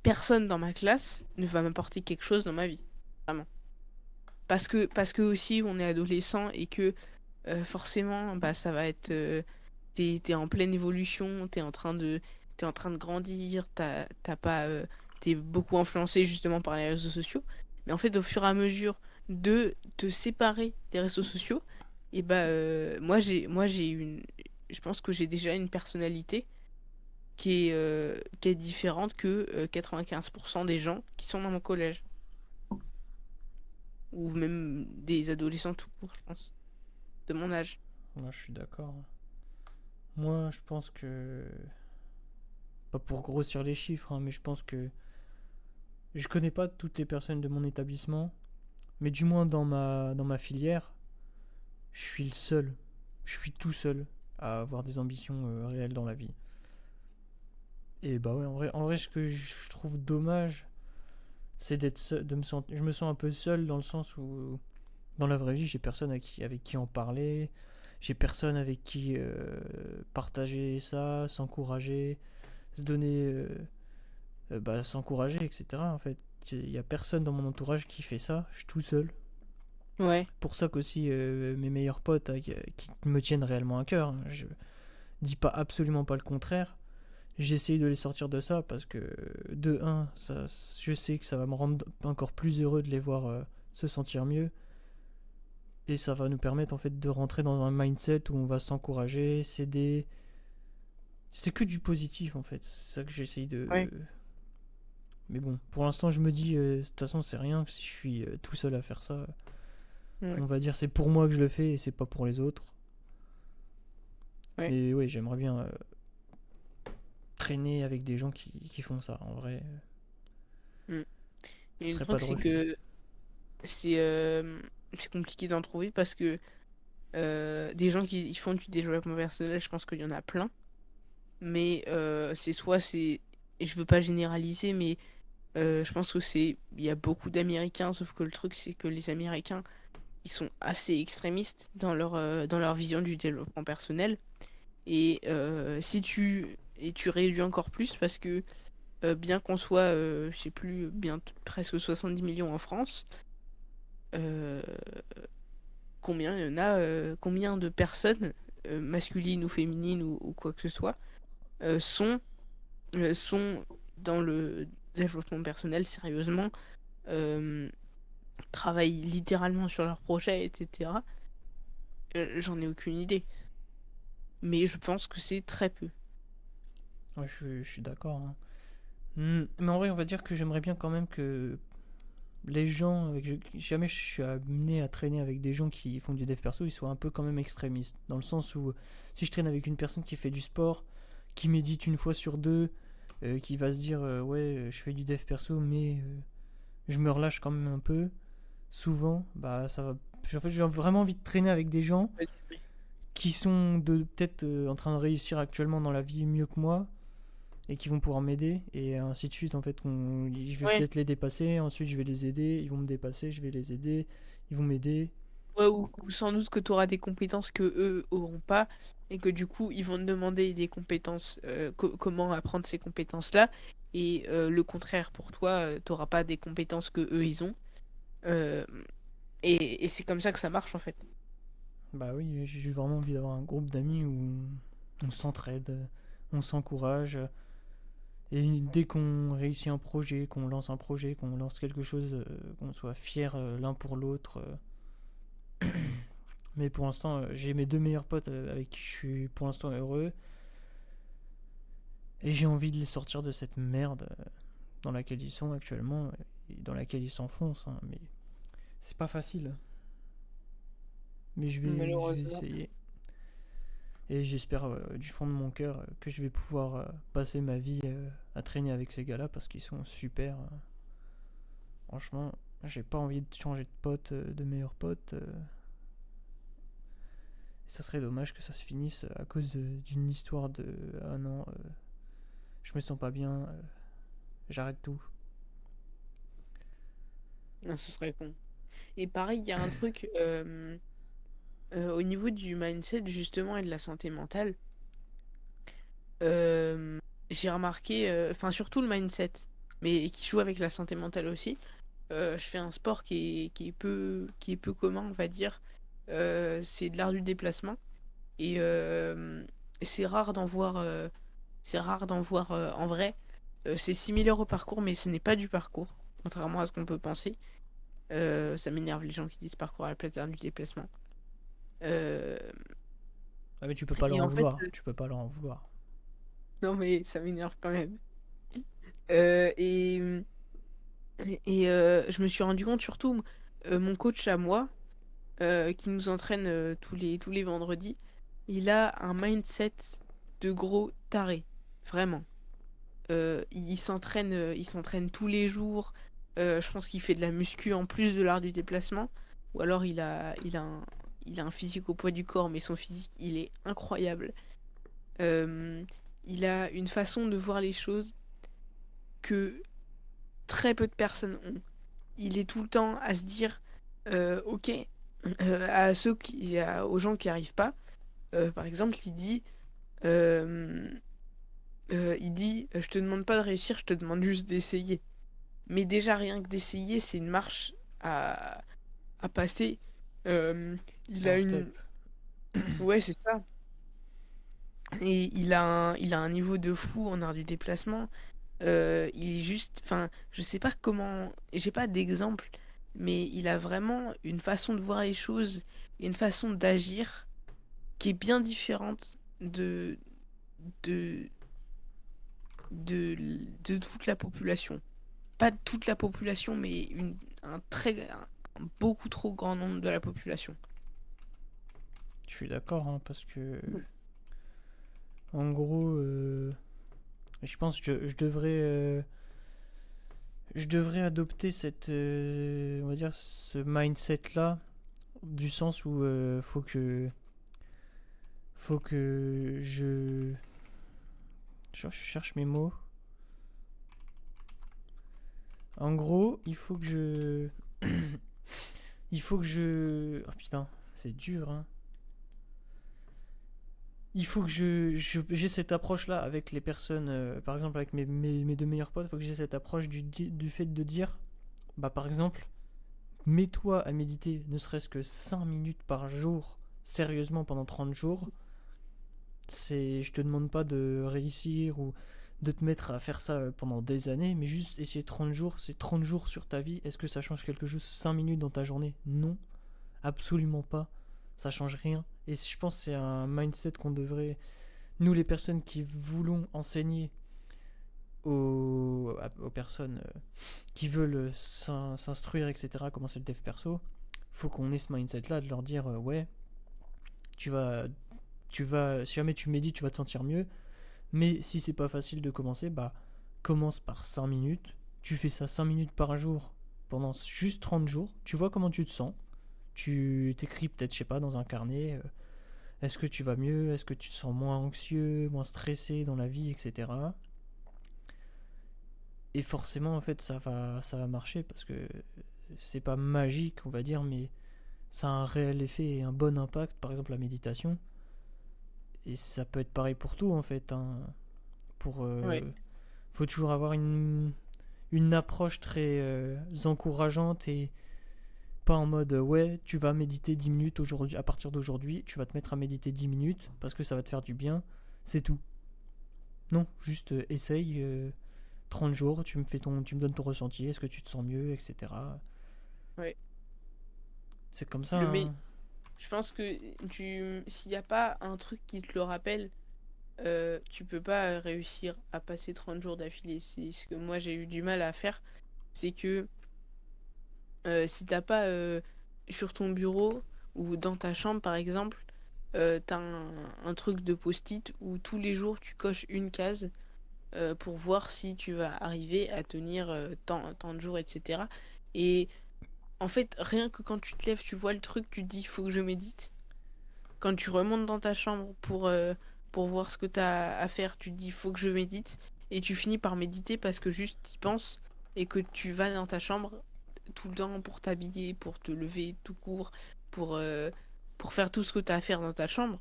personnes dans ma classe ne va m'apporter quelque chose dans ma vie. Vraiment. Parce que aussi, on est adolescent et que forcément, bah, ça va être. T'es en pleine évolution, t'es en train de grandir, t'as pas, t'es beaucoup influencé justement par les réseaux sociaux. Mais en fait, au fur et à mesure de te séparer des réseaux sociaux, et bah, moi j'ai je pense que j'ai déjà une personnalité qui est différente que 95% des gens qui sont dans mon collège. Ou même des adolescents tout court, je pense, de mon âge. moi, je suis d'accord. Moi, je pense que pas pour grossir les chiffres, hein, mais je pense que je connais pas toutes les personnes de mon établissement, mais du moins dans ma filière, je suis le seul. Je suis tout seul à avoir des ambitions réelles dans la vie. Et bah ouais, en vrai, ce que je trouve dommage, c'est d'être seul, je me sens un peu seul dans le sens où, dans la vraie vie, j'ai personne avec qui en parler. j'ai personne avec qui partager ça, s'encourager, se donner, s'encourager, etc. En fait, il y a personne dans mon entourage qui fait ça. Je suis tout seul. Ouais, Pour ça qu'aussi mes meilleurs potes qui me tiennent réellement à cœur, hein, je dis pas absolument pas le contraire. J'essaye de les sortir de ça parce que de un, ça, je sais que ça va me rendre encore plus heureux de les voir se sentir mieux. Et ça va nous permettre en fait de rentrer dans un mindset où on va s'encourager, s'aider. C'est que du positif en fait. C'est ça que j'essaye de. ouais, Mais bon, pour l'instant, je me dis, de toute façon, c'est rien. Si je suis tout seul à faire ça, ouais, on va dire c'est pour moi que je le fais et c'est pas pour les autres. ouais. Mais oui, j'aimerais bien traîner avec des gens qui font ça. En vrai, Mm. ce Et le serait pas truc, de c'est refus. que c'est c'est compliqué d'en trouver parce que des gens qui font du développement personnel, je pense qu'il y en a plein. Mais c'est soit c'est. Et je veux pas généraliser, mais je pense que c'est. Il y a beaucoup d'Américains, sauf que le truc, c'est que les Américains, ils sont assez extrémistes dans leur vision du développement personnel. Et si tu. Et tu réduis encore plus parce que bien qu'on soit, je sais plus, bien presque 70 millions en France, euh, combien il y en a, combien de personnes, masculines ou féminines ou quoi que ce soit, sont dans le développement personnel sérieusement, euh, travaillent littéralement sur leurs projets, etc. J'en ai aucune idée. Mais je pense que c'est très peu. Ouais, je suis d'accord, hein. Mais en vrai, on va dire que j'aimerais bien quand même que les gens, jamais je suis amené à traîner avec des gens qui font du dev perso, ils soient un peu quand même extrémistes. Dans le sens où, si je traîne avec une personne qui fait du sport, qui médite une fois sur deux, qui va se dire, ouais, je fais du dev perso, mais je me relâche quand même un peu, souvent, bah ça va. En fait, j'ai vraiment envie de traîner avec des gens qui sont peut-être en train de réussir actuellement dans la vie mieux que moi et qui vont pouvoir m'aider et ainsi de suite en fait je vais Ouais, peut-être les dépasser, ensuite je vais les aider, ils vont me dépasser, je vais les aider, ils vont m'aider. ouais, ou sans doute que tu auras des compétences que eux auront pas et que du coup ils vont te demander des compétences, comment apprendre ces compétences-là et le contraire pour toi, t'auras pas des compétences que eux ils ont. Euh, et c'est comme ça que ça marche en fait. Bah oui, j'ai vraiment envie d'avoir un groupe d'amis où on s'entraide, on s'encourage et dès qu'on réussit un projet, qu'on lance quelque chose, qu'on soit fiers l'un pour l'autre. Mais pour l'instant, j'ai mes deux meilleurs potes avec qui je suis pour l'instant heureux et j'ai envie de les sortir de cette merde dans laquelle ils sont actuellement et dans laquelle ils s'enfoncent, hein. Mais c'est pas facile. Mais je vais Malheureusement. essayer. Et j'espère du fond de mon cœur que je vais pouvoir passer ma vie à traîner avec ces gars-là parce qu'ils sont super. Franchement, j'ai pas envie de changer de pote, de meilleur pote. Ça serait dommage que ça se finisse à cause d'une histoire de ah non, je me sens pas bien, j'arrête tout. Ah, ce serait con. Et pareil, il y a un truc au niveau du mindset justement et de la santé mentale. euh, j'ai remarqué, enfin surtout le mindset, mais qui joue avec la santé mentale aussi. Je fais un sport qui est peu commun, on va dire. C'est de l'art du déplacement et c'est rare d'en voir, en vrai. C'est similaire au parcours, mais ce n'est pas du parcours, contrairement à ce qu'on peut penser. Ça m'énerve les gens qui disent parcours à la place d'art du déplacement. Euh, Ah mais tu peux pas leur et en en fait, vouloir, tu peux pas leur en vouloir. non mais ça m'énerve quand même. Euh, et je me suis rendu compte surtout, mon coach à moi, qui nous entraîne tous les vendredis, il a un mindset de gros taré, vraiment. Il s'entraîne tous les jours. Je pense qu'il fait de la muscu en plus de l'art du déplacement. Ou alors il a un physique au poids du corps, mais son physique, il est incroyable. Euh, il a une façon de voir les choses que très peu de personnes ont. Il est tout le temps à se dire, ok, aux gens qui arrivent pas. Par exemple, euh, il dit, je te demande pas de réussir, je te demande juste d'essayer. Mais déjà, rien que d'essayer, c'est une marche à, à passer. Euh, C'est il a un step. une... Ouais, c'est ça. Et il a un niveau de fou en art du déplacement. Il est juste... Enfin, je sais pas comment... J'ai pas d'exemple, mais il a vraiment une façon de voir les choses, une façon d'agir qui est bien différente de, de, de toute la population. Pas de toute la population, mais un beaucoup trop grand nombre de la population. Je suis d'accord, hein, parce que en gros, je pense que je devrais adopter on va dire, ce mindset là, du sens où faut que je cherche mes mots. En gros, il faut que oh putain, c'est dur, hein. Il faut que j'ai cette approche-là avec les personnes, par exemple avec mes deux meilleurs potes, il faut que j'ai cette approche du fait de dire, bah par exemple, mets-toi à méditer ne serait-ce que 5 minutes par jour, sérieusement pendant 30 jours. Je te demande pas de réussir ou de te mettre à faire ça pendant des années, mais juste essayer 30 jours, c'est 30 jours sur ta vie. Est-ce que ça change quelque chose 5 minutes dans ta journée? Non, absolument pas. Ça change rien. Et je pense que c'est un mindset qu'on devrait, nous les personnes qui voulons enseigner aux personnes qui veulent s'instruire, etc., comment c'est le dev perso, faut qu'on ait ce mindset là de leur dire ouais, tu vas, si jamais tu médites, tu vas te sentir mieux. Mais si c'est pas facile de commencer, bah commence par 5 minutes. Tu fais ça 5 minutes par jour pendant juste 30 jours. Tu vois comment tu te sens. Tu t'écris peut-être, je sais pas, dans un carnet. Est-ce que tu vas mieux? Est-ce que tu te sens moins anxieux, moins stressé dans la vie, etc. Et forcément, en fait, ça va marcher parce que c'est pas magique, on va dire, mais ça a un réel effet et un bon impact. Par exemple, la méditation. Et ça peut être pareil pour tout, en fait, hein. Pour, Ouais. faut toujours avoir une approche très encourageante et pas en mode ouais, tu vas méditer 10 minutes aujourd'hui, à partir d'aujourd'hui, tu vas te mettre à méditer 10 minutes parce que ça va te faire du bien, c'est tout. Non, juste essaye 30 jours, tu me donnes ton ressenti, est-ce que tu te sens mieux, etc. Ouais. C'est comme ça, Le hein. mais je pense que s'il n'y a pas un truc qui te le rappelle, tu peux pas réussir à passer 30 jours d'affilée. C'est ce que moi j'ai eu du mal à faire. C'est que si t'as pas sur ton bureau ou dans ta chambre par exemple, t'as un truc de post-it où tous les jours tu coches une case pour voir si tu vas arriver à tenir tant de jours, etc. Et en fait, rien que quand tu te lèves, tu vois le truc, tu te dis, faut que je médite. Quand tu remontes dans ta chambre pour voir ce que tu as à faire, tu te dis, faut que je médite. Et tu finis par méditer parce que juste tu penses et que tu vas dans ta chambre tout le temps pour t'habiller, pour te lever tout court, pour, euh, pour faire tout ce que tu as à faire dans ta chambre.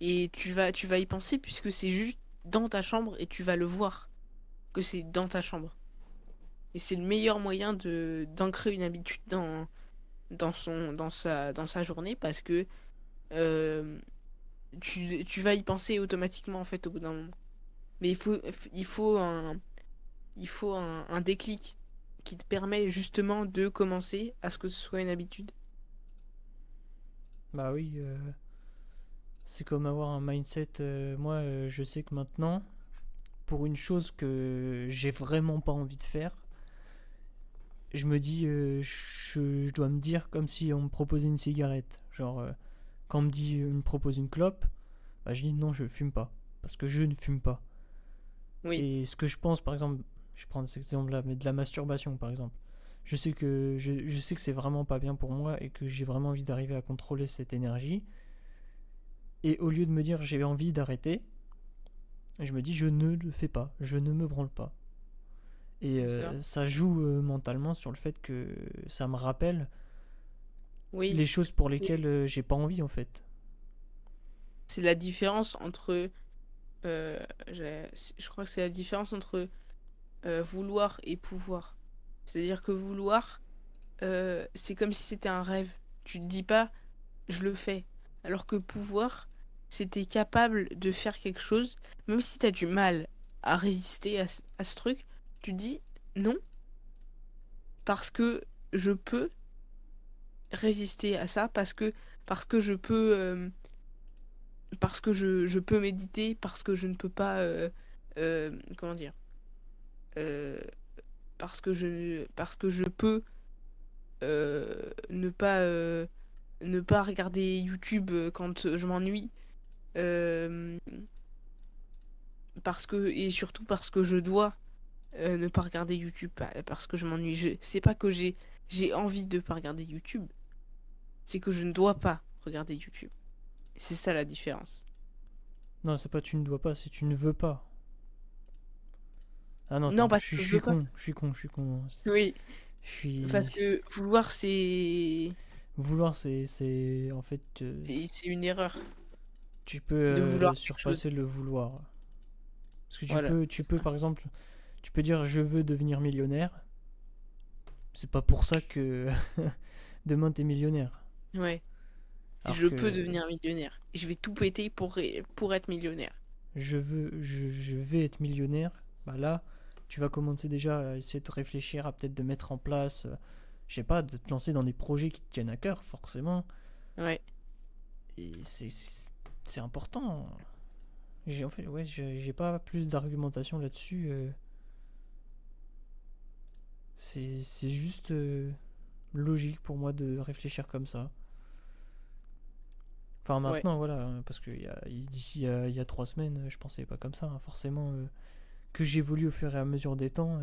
Et tu vas y penser puisque c'est juste dans ta chambre et tu vas le voir que c'est dans ta chambre. Et c'est le meilleur moyen d'ancrer une habitude dans sa journée parce que euh, tu vas y penser automatiquement en fait au bout d'un moment. Mais il faut un déclic qui te permet justement de commencer à ce que ce soit une habitude. Bah oui, c'est comme avoir un mindset. Moi, je sais que maintenant, pour une chose que j'ai vraiment pas envie de faire, je me dis, je dois me dire comme si on me proposait une cigarette. Genre, quand on me propose une clope, bah, je dis non, je fume pas. Parce que je ne fume pas. Oui, Et ce que je pense, par exemple, je prends cet exemple-là, mais de la masturbation, par exemple. Je sais que c'est vraiment pas bien pour moi et que j'ai vraiment envie d'arriver à contrôler cette énergie. Et au lieu de me dire j'ai envie d'arrêter, je me dis je ne le fais pas, je ne me branle pas. Et c'est ça. ça joue mentalement sur le fait que ça me rappelle Oui. les choses pour Et lesquelles j'ai pas envie en fait. c'est la différence entre. Je crois que c'est la différence entre vouloir et pouvoir. C'est-à-dire que vouloir, c'est comme si c'était un rêve. Tu te dis pas, je le fais. Alors que pouvoir, c'est t'es capable de faire quelque chose, même si t'as du mal à résister à ce truc, tu te dis non, parce que je peux résister à ça, parce que je peux méditer, parce que je ne peux pas, comment dire, euh, parce que je peux ne pas regarder YouTube quand je m'ennuie. euh, et surtout parce que je dois ne pas regarder YouTube parce que je m'ennuie. C'est pas que j'ai envie de pas regarder YouTube, c'est que je ne dois pas regarder YouTube. C'est ça la différence. Non, c'est pas tu ne dois pas, c'est tu ne veux pas. Ah non, Non, attends, parce que je je suis veux pas. con, je suis con, je suis con. Oui, Je suis. parce que vouloir, Vouloir, en fait, c'est une erreur tu peux de vouloir quelque chose. surpasser le vouloir. Parce que Voilà. tu peux par exemple, tu peux dire je veux devenir millionnaire. C'est pas pour ça que demain t'es millionnaire. Ouais. Alors Je peux que devenir millionnaire. Je vais tout péter pour être millionnaire. je vais être millionnaire. Bah là, tu vas commencer déjà à essayer de réfléchir, à peut-être de mettre en place, je sais pas, de te lancer dans des projets qui te tiennent à cœur, forcément. Ouais. Et c'est important. En fait, ouais, j'ai pas plus d'argumentation là-dessus. C'est juste logique pour moi de réfléchir comme ça. Enfin Ouais. maintenant voilà, parce que d'ici il y a 3 semaines, je pensais pas comme ça, hein. Forcément que j'évolue au fur et à mesure des temps.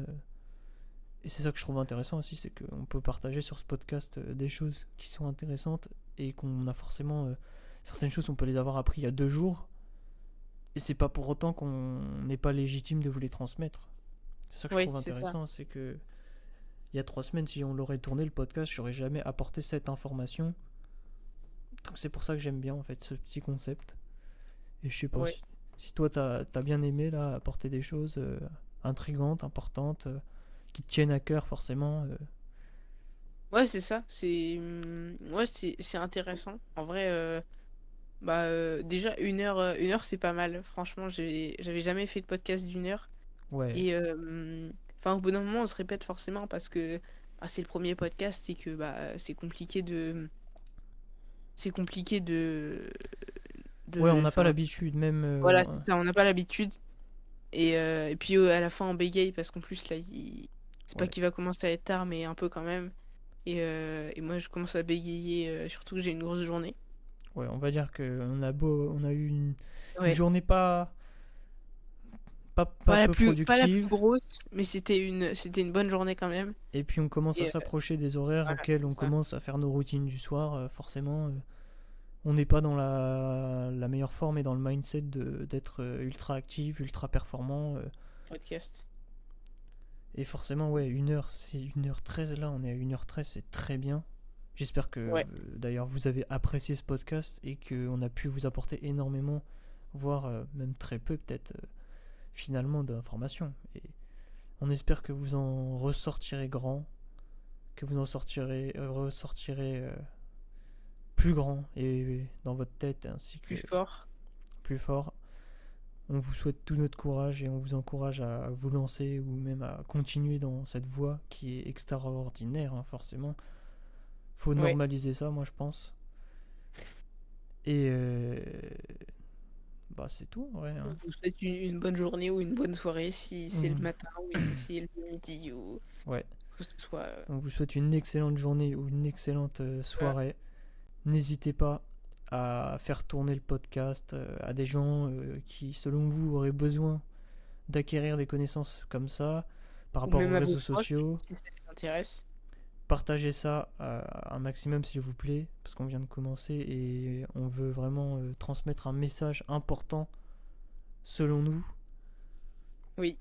Et c'est ça que je trouve intéressant aussi, c'est qu'on peut partager sur ce podcast des choses qui sont intéressantes et qu'on a forcément certaines choses, on peut les avoir appris il y a 2 jours. Et c'est pas pour autant qu'on n'est pas légitime de vous les transmettre. C'est ça que je Oui, trouve c'est ça. intéressant, c'est que il y a 3 semaines, si on l'aurait tourné le podcast, j'aurais jamais apporté cette information. Donc c'est pour ça que j'aime bien en fait ce petit concept. Et je sais pas Ouais. si toi t'as bien aimé là apporter des choses intrigantes, importantes, qui te tiennent à cœur forcément. Ouais, c'est ça. Ouais, c'est intéressant. En vrai, bah, déjà, une heure, c'est pas mal. Franchement, j'avais jamais fait de podcast d'une heure. Ouais, Et, enfin, au bout d'un moment, on se répète forcément parce que bah, c'est le premier podcast et que bah, c'est compliqué ouais, on n'a pas enfin, l'habitude, même. voilà, c'est ça, on n'a pas l'habitude. Et puis à la fin, on bégaye parce qu'en plus, là, c'est pas Ouais, qu'il va commencer à être tard, mais un peu quand même. Et moi, je commence à bégayer, surtout que j'ai une grosse journée. ouais, on va dire que on a eu une Ouais. journée pas peu Pas la plus productive. grosse, mais c'était une bonne journée quand même. Et puis on commence à Et s'approcher des horaires voilà, auxquels on c'est ça. commence à faire nos routines du soir, forcément. On n'est pas dans la meilleure forme et dans le mindset d'être ultra actif, ultra performant. Podcast. Et forcément, ouais, 1 heure, c'est 1h13 là, on est à 1h13, c'est très bien. J'espère que Ouais. d'ailleurs vous avez apprécié ce podcast et qu'on a pu vous apporter énormément, voire même très peu peut-être finalement d'informations. Et on espère que vous en ressortirez grand, que vous en ressortirez plus grand et dans votre tête ainsi que Plus fort. plus fort. On vous souhaite tout notre courage et on vous encourage à vous lancer ou même à continuer dans cette voie qui est extraordinaire, hein, forcément. Faut Ouais. normaliser ça, moi je pense. Et bah c'est tout, ouais, On hein. vous souhaite une bonne journée ou une bonne soirée si c'est le Mm. matin ou si c'est le midi ou Ouais, que ce soit. on vous souhaite une excellente journée ou une excellente Voilà. soirée. N'hésitez pas à faire tourner le podcast à des gens qui, selon vous, auraient besoin d'acquérir des connaissances comme ça par Ou rapport même aux à vos réseaux proches sociaux. si ça les intéresse. Partagez ça un maximum s'il vous plaît, parce qu'on vient de commencer et on veut vraiment transmettre un message important selon nous. Oui.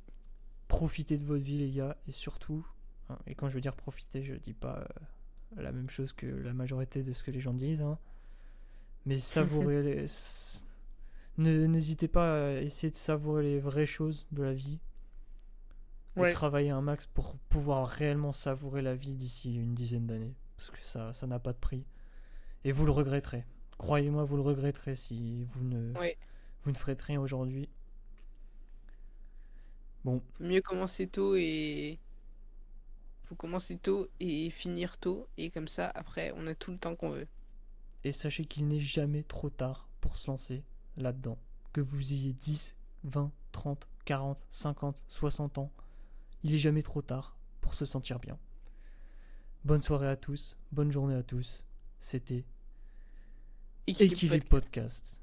Profitez de votre vie les gars, et surtout, hein, et quand je veux dire profiter, je dis pas la même chose que la majorité de ce que les gens disent, hein, mais savourez, N'hésitez pas à essayer de savourer les vraies choses de la vie et Ouais, travailler un max pour pouvoir réellement savourer la vie d'ici une dizaine d'années. Parce que ça n'a pas de prix. Et vous le regretterez. Croyez-moi, vous le regretterez si ouais. vous ne ferez rien aujourd'hui. Bon, Mieux commencer tôt et faut commencer tôt et finir tôt et comme ça après on a tout le temps qu'on veut. et sachez qu'il n'est jamais trop tard pour se lancer là-dedans. Que vous ayez 10, 20, 30, 40, 50, 60 ans, il est jamais trop tard pour se sentir bien. Bonne soirée à tous, bonne journée à tous. C'était Équilibre Equilibre podcast. Podcast.